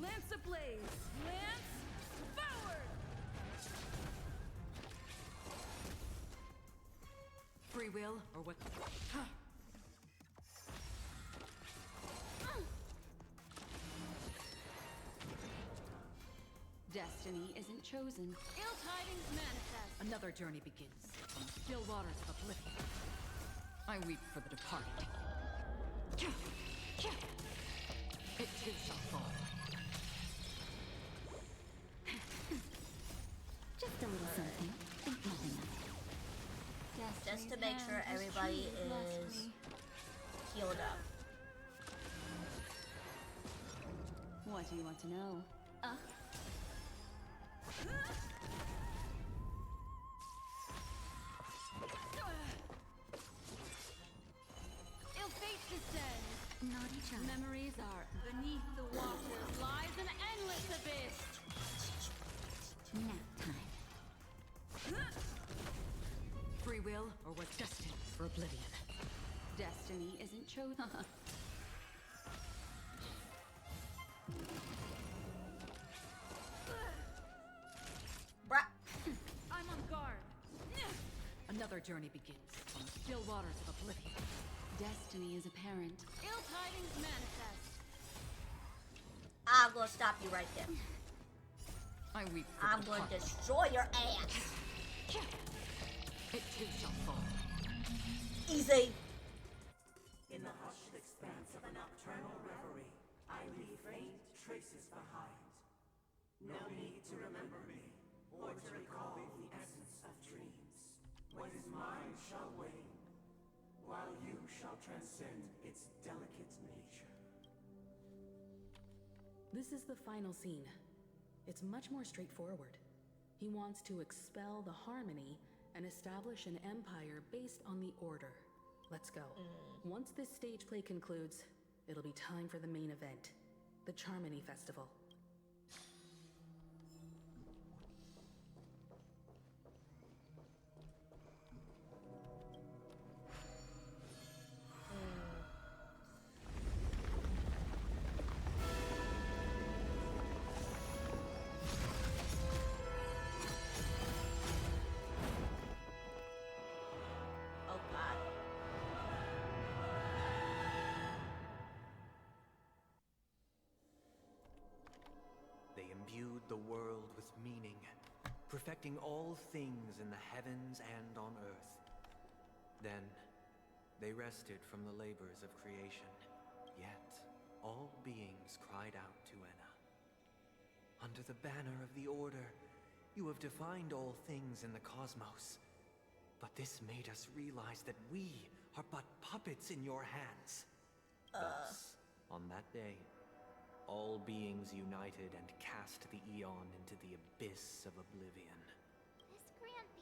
Lance ablaze. Lance forward. Free will or what? Destiny isn't chosen. Ill tidings manifest. Another journey begins on the still waters of oblivion. I weep for the departed. It too shall fall. Just a little something. Think nothing of it. Just to make sure everybody is healed up. What do you want to know? Ill fate descends. Naughty child. Memories are beneath the waters lies an endless abyss. Nap time. Free will or what's destined for oblivion. Destiny isn't chosen. I'm on guard. Another journey begins on the still waters of oblivion. Destiny is apparent. Ill tidings manifest. I'm gonna stop you right there. I weep for I'm gonna destroy your ass. It too shall fall. Easy. In the hushed expanse of a nocturnal reverie, I leave faint traces behind. No need to remember me, or to recall the essence of dreams. What is mine shall wane, while you shall transcend its delicate nature. This is the final scene. It's much more straightforward. He wants to expel the Harmony and establish an empire based on the Order. Let's go. Once this stage play concludes, it'll be time for the main event, the Charmony Festival. Oh god. They imbued the world with meaning, perfecting all things in the heavens and on earth. Then, they rested from the labors of creation. Yet, all beings cried out to Enna. Under the banner of the Order, you have defined all things in the cosmos. But this made us realize that we are but puppets in your hands. Thus, on that day, all beings united and cast the Eon into the abyss of oblivion. This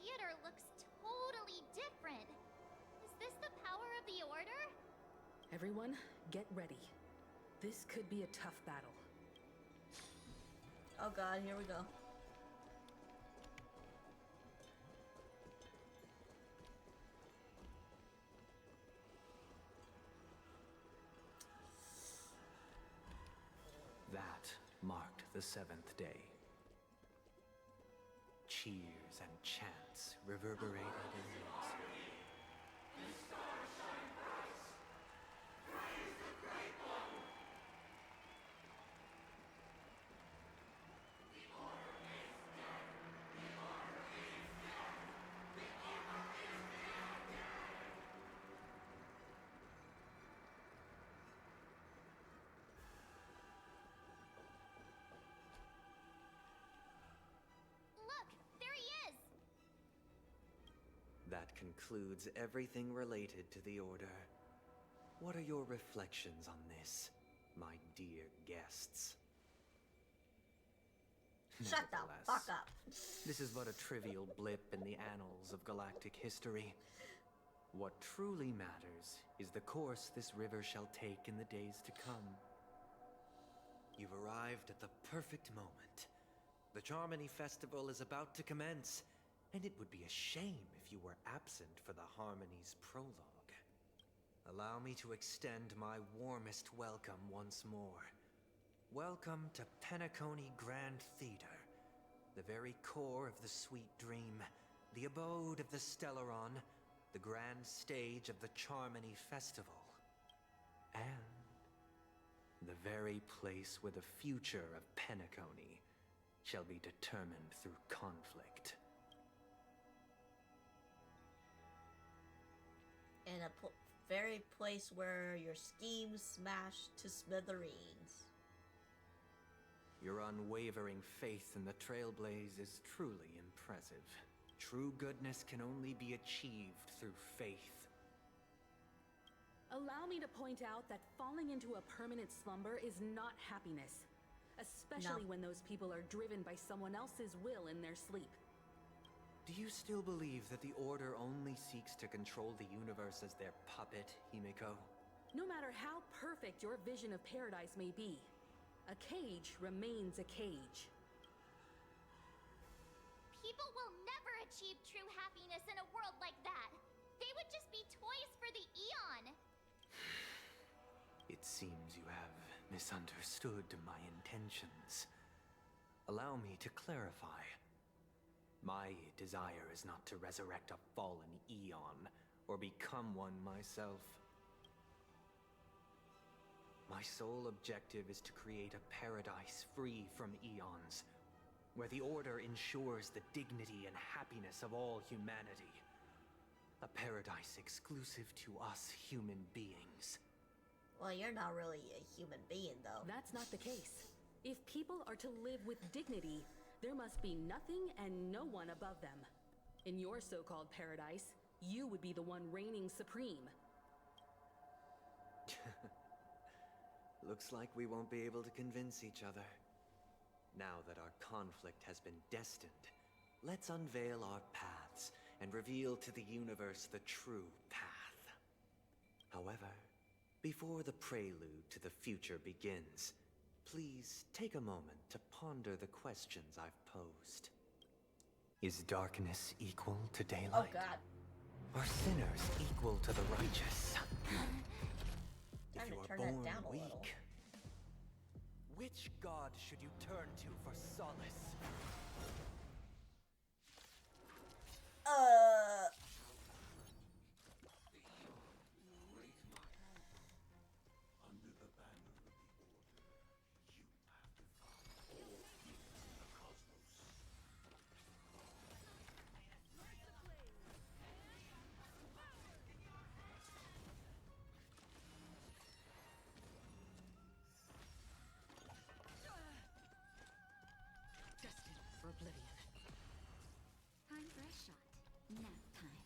theater looks totally different. Is this the power of the Order? Everyone, get ready. This could be a tough battle. Oh god, here we go. That marked the 7th day. Cheers and chants reverberated in unison. Look, there he is! That concludes everything related to the Order. What are your reflections on this, my dear guests? Shut the fuck up. This is but a trivial blip in the annals of galactic history. What truly matters is the course this river shall take in the days to come. You've arrived at the perfect moment. The Charmony Festival is about to commence, and it would be a shame if you were absent for the Harmony's prologue. Allow me to extend my warmest welcome once more. Welcome to Penacony Grand Theater, the very core of the sweet dream, the abode of the Stellaron, the grand stage of the Charmony Festival, and the very place where the future of Penacony shall be determined through conflict. In a very place where your schemes smash to smithereens. Your unwavering faith in the Trailblaze is truly impressive. True goodness can only be achieved through faith. Allow me to point out that falling into a permanent slumber is not happiness. Especially when those people are driven by someone else's will in their sleep. Do you still believe that the Order only seeks to control the universe as their puppet, Himiko? No matter how perfect your vision of paradise may be, a cage remains a cage. People will never achieve true happiness in a world like that. They would just be toys for the Eon. It seems you have misunderstood my intentions. Allow me to clarify. My desire is not to resurrect a fallen Eon, or become one myself. My sole objective is to create a paradise free from Eons, where the Order ensures the dignity and happiness of all humanity. A paradise exclusive to us human beings. Well, you're not really a human being, though. That's not the case. If people are to live with dignity, there must be nothing and no one above them. In your so-called paradise, you would be the one reigning supreme. Looks like we won't be able to convince each other. Now that our conflict has been destined, let's unveil our paths and reveal to the universe the true path. However, before the prelude to the future begins, please take a moment to ponder the questions I've posed. Is darkness equal to daylight? Oh god. Are sinners equal to the righteous? If you are born weak, which god should you turn to for solace? Under the banner of the Order, you have defied all fear in the cosmos. Destined for oblivion. Time for a shot. Nap time.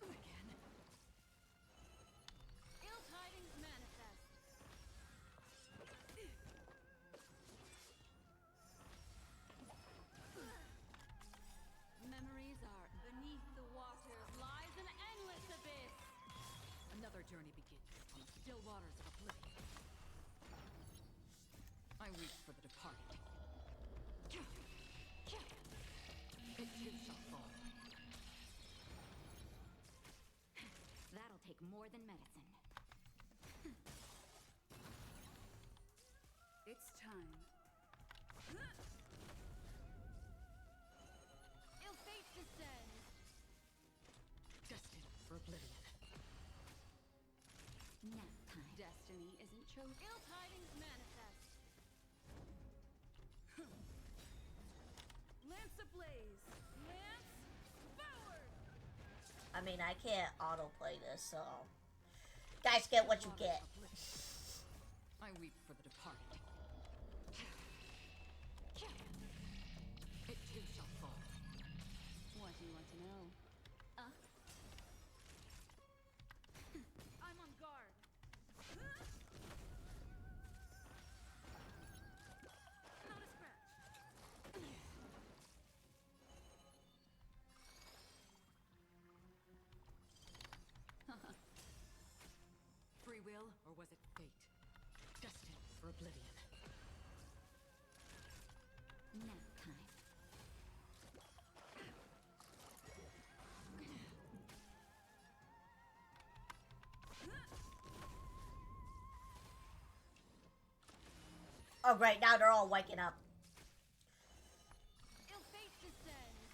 Again. Ill tidings manifest. more than medicine. It's time. Ill fate descends. Destined for oblivion. Nap time. Destiny isn't chosen. Ill tidings manifest. Lance ablaze. Lance forward. I mean, I can't autoplay this, so guys get what you get. I weep for the departed. It too shall fall. What do you want to know? I'm on guard. Not a scratch. Free will, or was it fate? Destined for oblivion. Nap time. Oh great, now they're all waking up. Ill fate descends.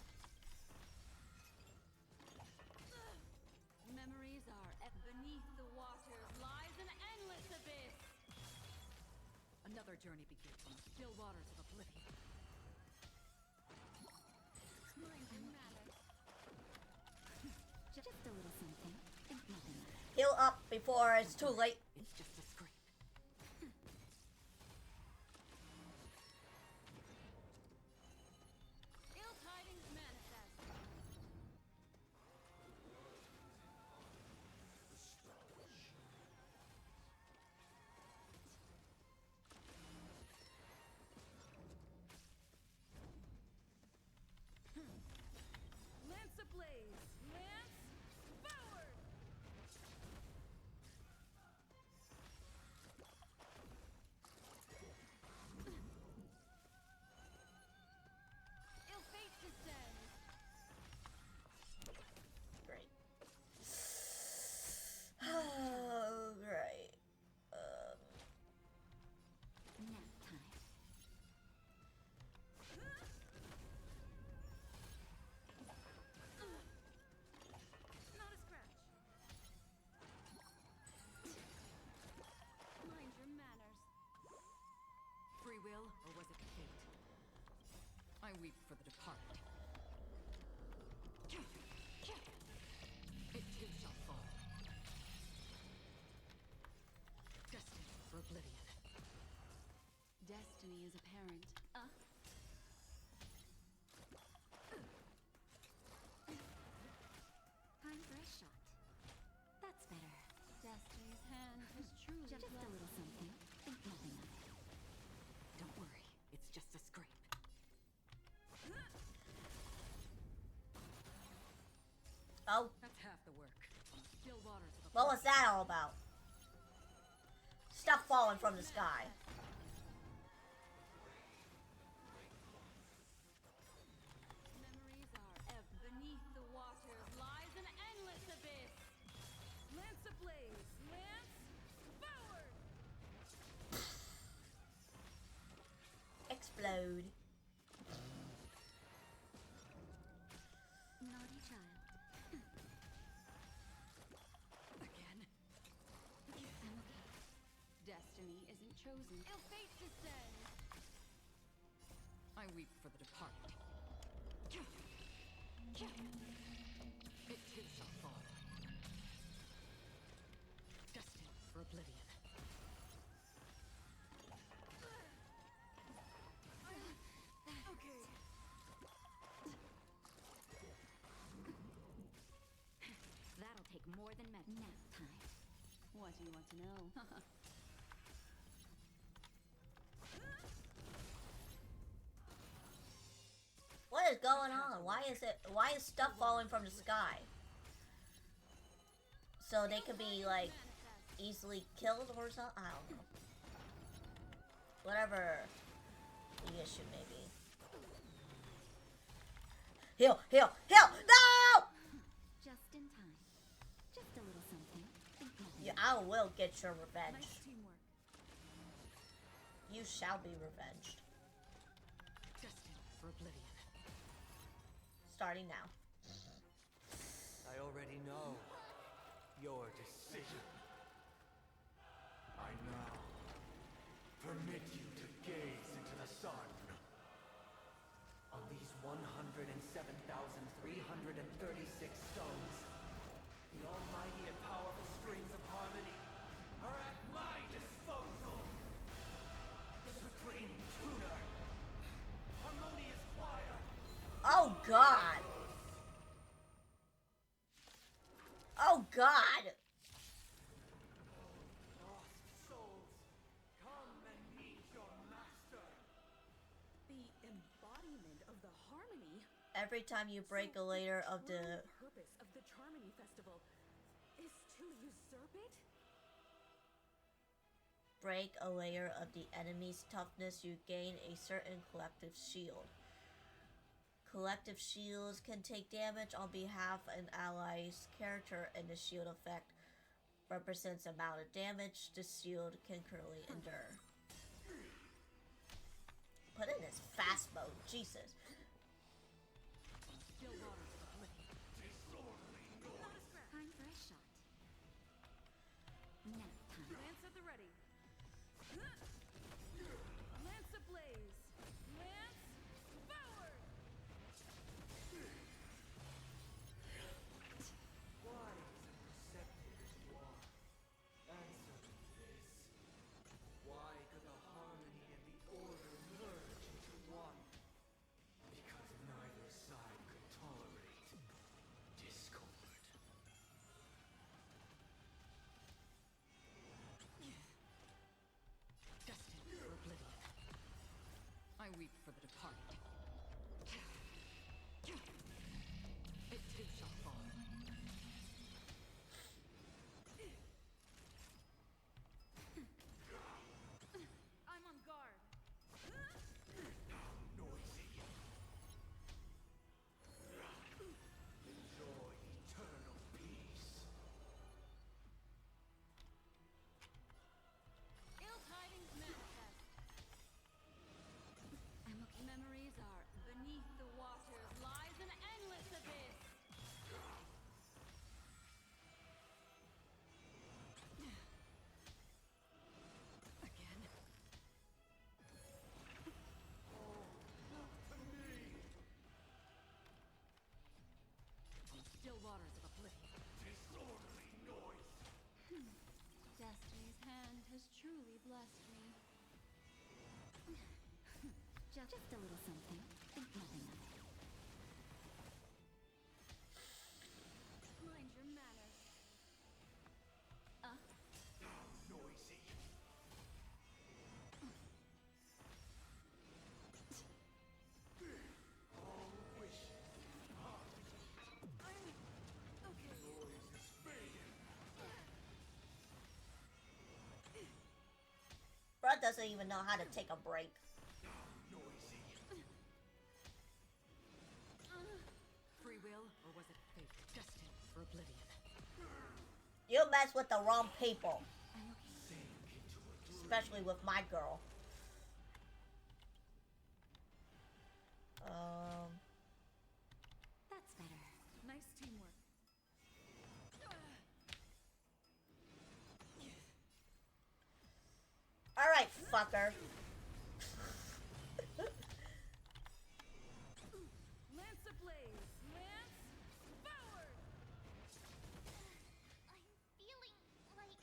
Memories are beneath the waters lies an endless abyss. Another journey begins on the still waters of oblivion. Mind your manners. Just a little something. Think nothing of it. Heal up before it's too late. It's just a scrape. Ill tidings manifest. Lance ablaze. Lance forward. Ill fate descends. Great. Oh, great. Nap time. Not a scratch. Mind your manners. Free will, or was it fate? I weep for the departed. It too shall fall. Destined for oblivion. Destiny is apparent. Time for a shot. That's better. Destiny's hand has truly Just a blessed. little something. Think nothing of it. Don't worry, it's just a scrape. Oh, That's half the work. On the still waters of what was that all about? Stuff falling from the sky. Memories are beneath the waters lies an endless abyss. Lance ablaze. Lance forward. Explode. Naughty child. Again? I'm okay. Destiny isn't chosen. Ill fate descends. I weep for the departed. It too shall fall. Destined for oblivion. Okay. That'll take more than nap time. What do you want to know? What is going on? Why is stuff falling from the sky? So they could be like easily killed or something? I don't know. Whatever the issue may be. Heal! Heal! Heal! No! Just in time. Just a little something. I will get your revenge. Nice teamwork. You shall be revenged. Destined for oblivion. Starting now. I already know your decision. I now permit you to gaze into the sun. On these 107,336 stones, the almighty and powerful strings of harmony Are at my disposal. Supreme Tutor. Harmonious Choir. Oh God. Oh God. Lost souls, come and meet your master. The embodiment of the harmony. Every time you break a layer of the purpose of the Charmony Festival is to usurp it? break a layer of the enemy's toughness, you gain a certain collective shield. Collective shields can take damage on behalf of an ally's character, and the shield effect represents the amount of damage the shield can currently endure. Put in this fast mode, Jesus. Still waters of oblivion. Time for a shot. Nap time. Lance at the ready. Lance ablaze. Lance forward. wise and receptive as you are. Answer me this. Why could the harmony and the order merge into one? Because neither side could tolerate discord. Destined for oblivion. I weep for the departed. It too shall fall. I'm on guard. Noisy. Enjoy eternal peace. Ill tidings manifest. I'm okay. Memories are beneath the waters lies an endless abyss. Again. On still waters of oblivion. Disorderly noise. Destiny's hand has truly blessed me. Just a little something. Think nothing of it. Mind your manners. Noisy. All wishes. Noise is fading. Bruh doesn't even know how to take a break. Noisy. Free will, or was it fate? Destined for oblivion. You mess with the wrong people. Sink into a dream. Especially with my girl. That's better. Nice teamwork. Alright, fucker. Lance ablaze. Lance forward. I'm feeling like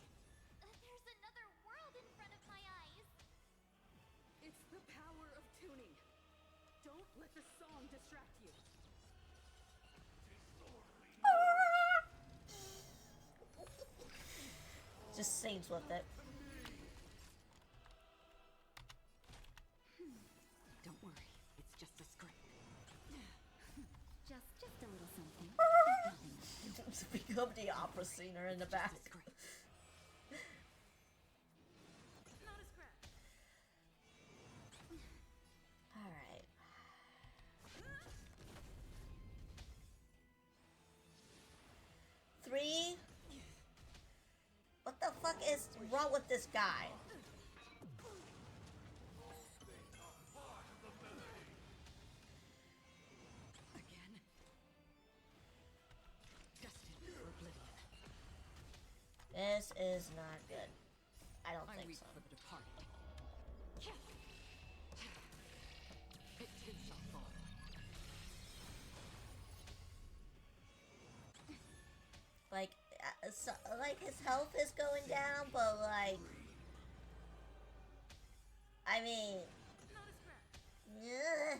there's another world in front of my eyes. It's the power of tuning. Don't let the song distract you. Just sings with it. Don't worry, it's just a script. Just a little something. Nothing of it. Become the opera singer in the back. Not a scratch. Alright. Three. What is wrong with this guy? Again. Destined for oblivion. This is not good. I don't think weep so. for the departed. It too shall fall. Like, like his health is going down, but like, I mean, yeah.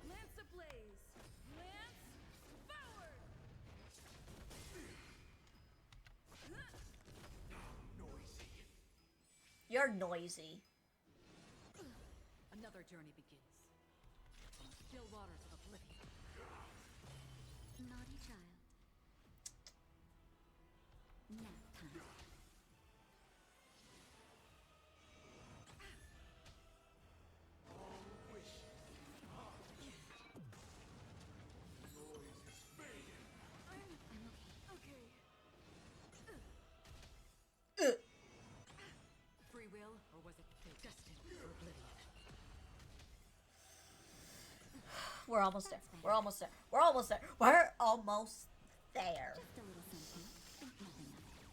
Lance ablaze! Lance forward! You're noisy. Another journey begins. On the still waters of oblivion. Naughty child. Nap time. Free will, or was it fate? Destined for oblivion. We're almost there. We're almost there. We're almost there. We're almost there. Just a little something. Think nothing of it.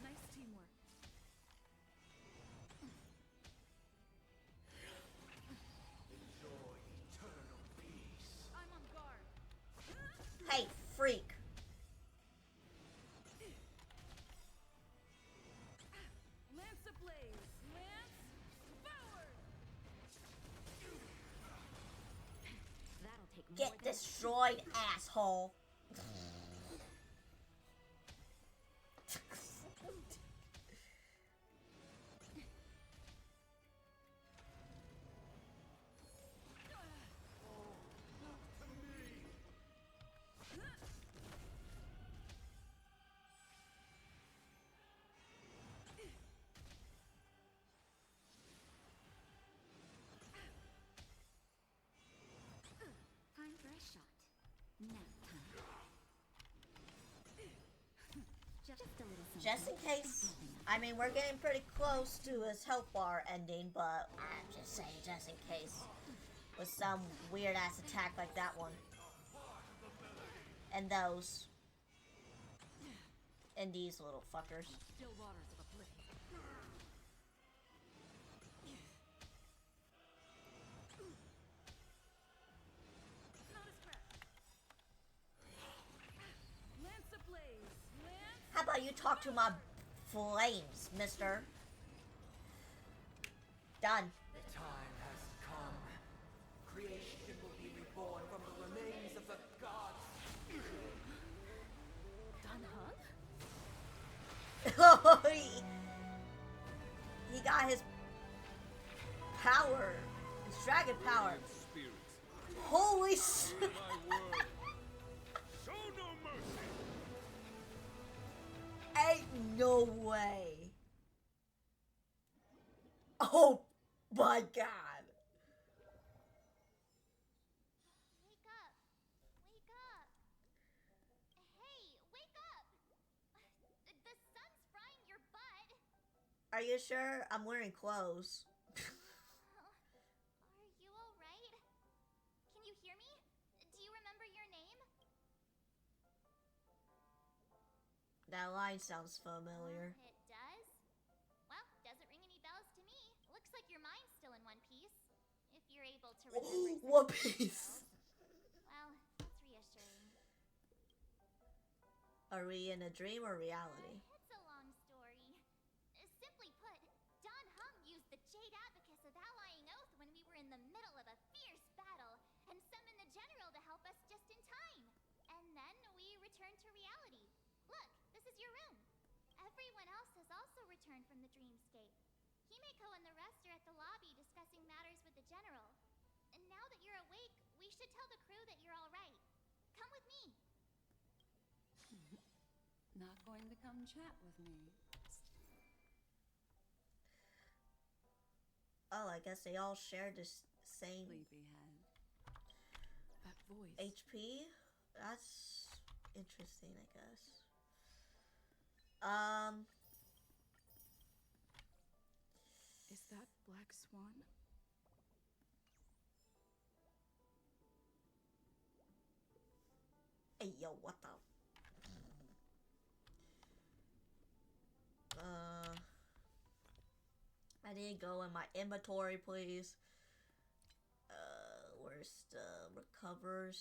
Nice teamwork. Enjoy eternal peace. I'm on guard. Hey, freak. Lance ablaze! Lance forward! That'll take more Get than destroyed, asshole. time for a shot. Nap time. Just a little something. Just in case. I mean, we're getting pretty close to his health bar ending, but I'm just saying, just in case. With some weird ass attack like that one. And those. And these little fuckers. Still waters of oblivion. Not a scratch. Lance ablaze! Lance How about you talk to my flames, mister? Done. The time has come. Creation will be reborn from the remains of the gods. He got his power. His dragon power. Holy shit. Show no mercy. Ain't no way. Oh my god. Wake up! Wake up! Hey, wake up! The sun's frying your butt! Are you sure? I'm wearing clothes. Are you alright? Can you hear me? Do you remember your name? That line sounds familiar. It does? Well, doesn't ring any bells to me. Looks like your mind's still in one piece. If you're able to remember such One details. Piece. Well, that's reassuring. Are we in a dream or reality? It's a long story. Simply put, Don Hung used the Jade Abacus of Allying Oath when we were in the middle of a fierce battle, and summoned the general to help us just in time. And then we returned to reality. Look, this is your room. Everyone else has also returned from the dreamscape. Himeko and the rest are at the lobby discussing matters with the general. And now that you're awake, we should tell the crew that you're all right. Come with me. not going to come chat with me. Oh, I guess they all share the same Sleepyhead. That voice. HP. That's interesting, I guess. Is that Black Swan? Hey, yo, what the? I need to go in my inventory, please. Where's the recovers?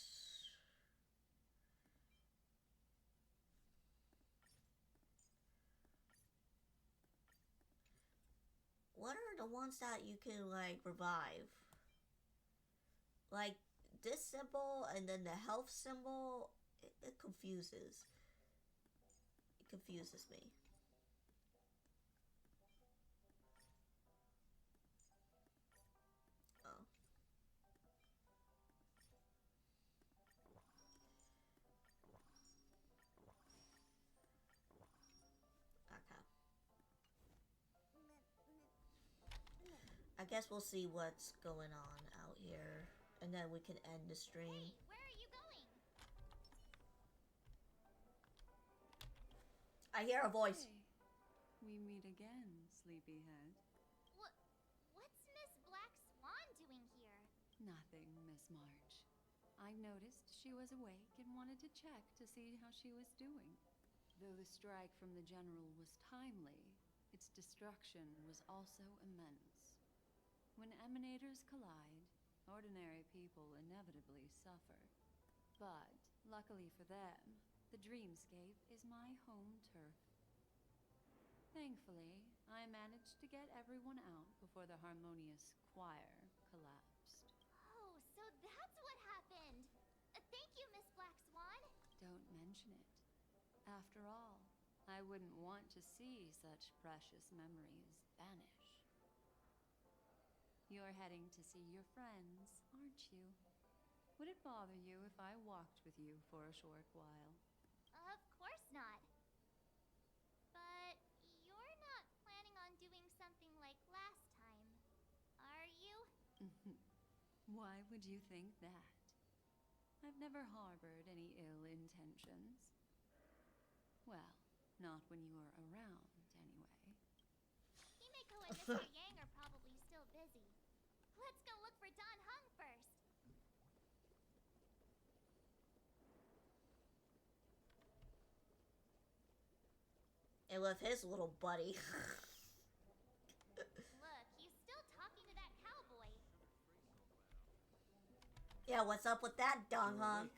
What are the ones that you can, like, revive? Like, this symbol and then the health symbol, it confuses. It confuses me. Oh. Okay. I guess we'll see what's going on out here, and then we can end the stream. Hey, where are you going? I hear a voice. Hey, we meet again, sleepyhead. What's Miss Black Swan doing here? Nothing, Miss March. I noticed she was awake and wanted to check to see how she was doing. Though the strike from the General was timely, its destruction was also immense. When emanators collide, ordinary people inevitably suffer. But, luckily for them, the dreamscape is my home turf. Thankfully, I managed to get everyone out before the harmonious choir collapsed. Oh, so that's what happened. Thank you, Miss Black Swan. Don't mention it. After all, I wouldn't want to see such precious memories vanish. You're heading to see your friends, aren't you? Would it bother you if I walked with you for a short while? Of course not. But you're not planning on doing something like last time, are you? Why would you think that? I've never harbored any ill intentions. Well, not when you are around, anyway. Himeko and Mr. Yang are probably still busy. Let's go look for Don Hung first. And with his little buddy. Look, he's still talking to that cowboy. Yeah, what's up with that, Don Hung?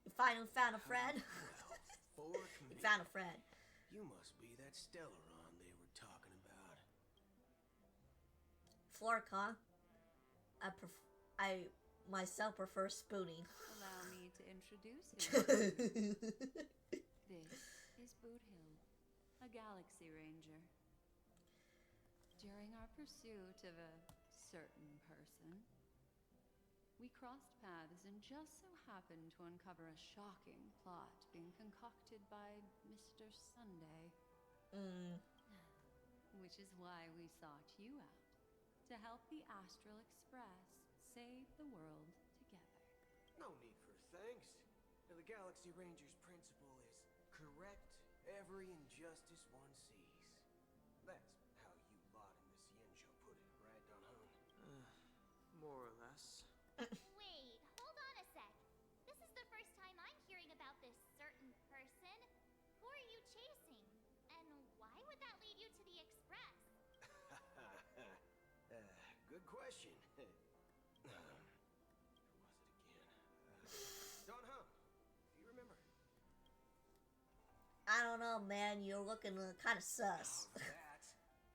You finally found a friend? You found a friend. You must be that Stellaron they were talking about. Fork, huh? I myself prefer spooning. Allow me to introduce you. This is Boot Hill, a galaxy ranger. During our pursuit of a certain person, we crossed paths and just so happened to uncover a shocking plot being concocted by Mr. Sunday. Which is why we sought you out, to help the Astral Express save the world together. No need for thanks. The Galaxy Ranger's principle is correct every injustice one sees. That's how you lot in this Yinzhou put it, right, Don Hung? More or less. Wait, hold on a sec. This is the first time I'm hearing about this certain person. Who are you chasing? And why would that lead you to the Express? Good question. Who was it again? Don Hung, do you remember? I don't know, man. You're looking kind of sus. Oh, that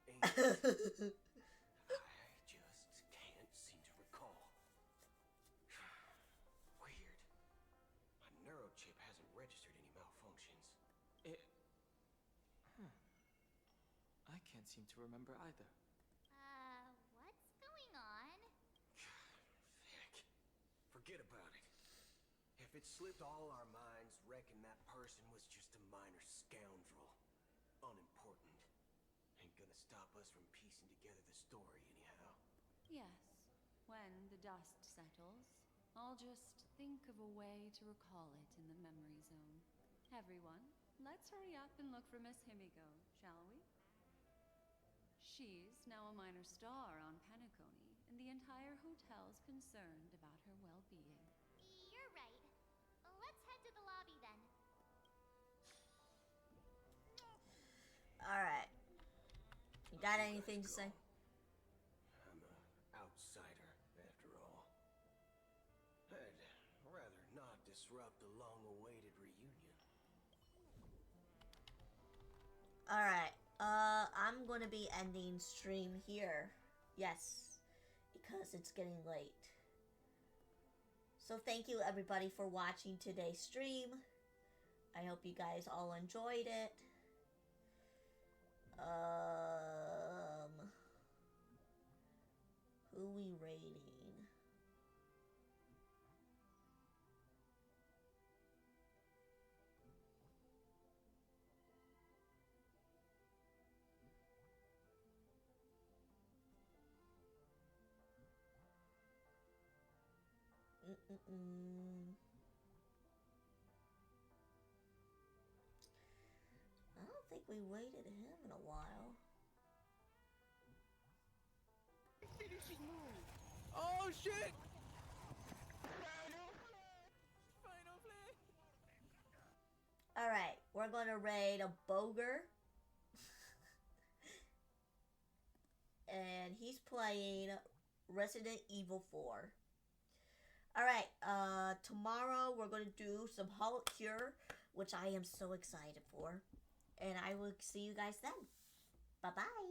ain't it. I just can't seem to recall. Weird. My neurochip hasn't registered any malfunctions. I can't seem to remember either. What's going on? Heck. Forget about it. If it slipped all our minds, reckon that person was just a minor scoundrel. Unimportant. Ain't gonna stop us from piecing together the story anyhow. Yes, when the dust settles, I'll just think of a way to recall it in the memory zone. Everyone, let's hurry up and look for Miss Himiko, shall we? She's now a minor star on Penacony, and the entire hotel's concerned about her well-being. You're right. Let's head to the lobby then. Alright. You got anything to say? I'm an outsider, after all. I'd rather not disrupt the long-awaited reunion. Alright. I'm gonna be ending stream here. Yes. Because it's getting late. So thank you everybody for watching today's stream. I hope you guys all enjoyed it. Who we rating? I don't think we waited him in a while. Finishing move. Oh shit! Final play. Alright, we're gonna raid a Boger. And he's playing Resident Evil 4. Alright, tomorrow we're gonna do some Holo Cure, which I am so excited for. And I will see you guys then. Bye-bye.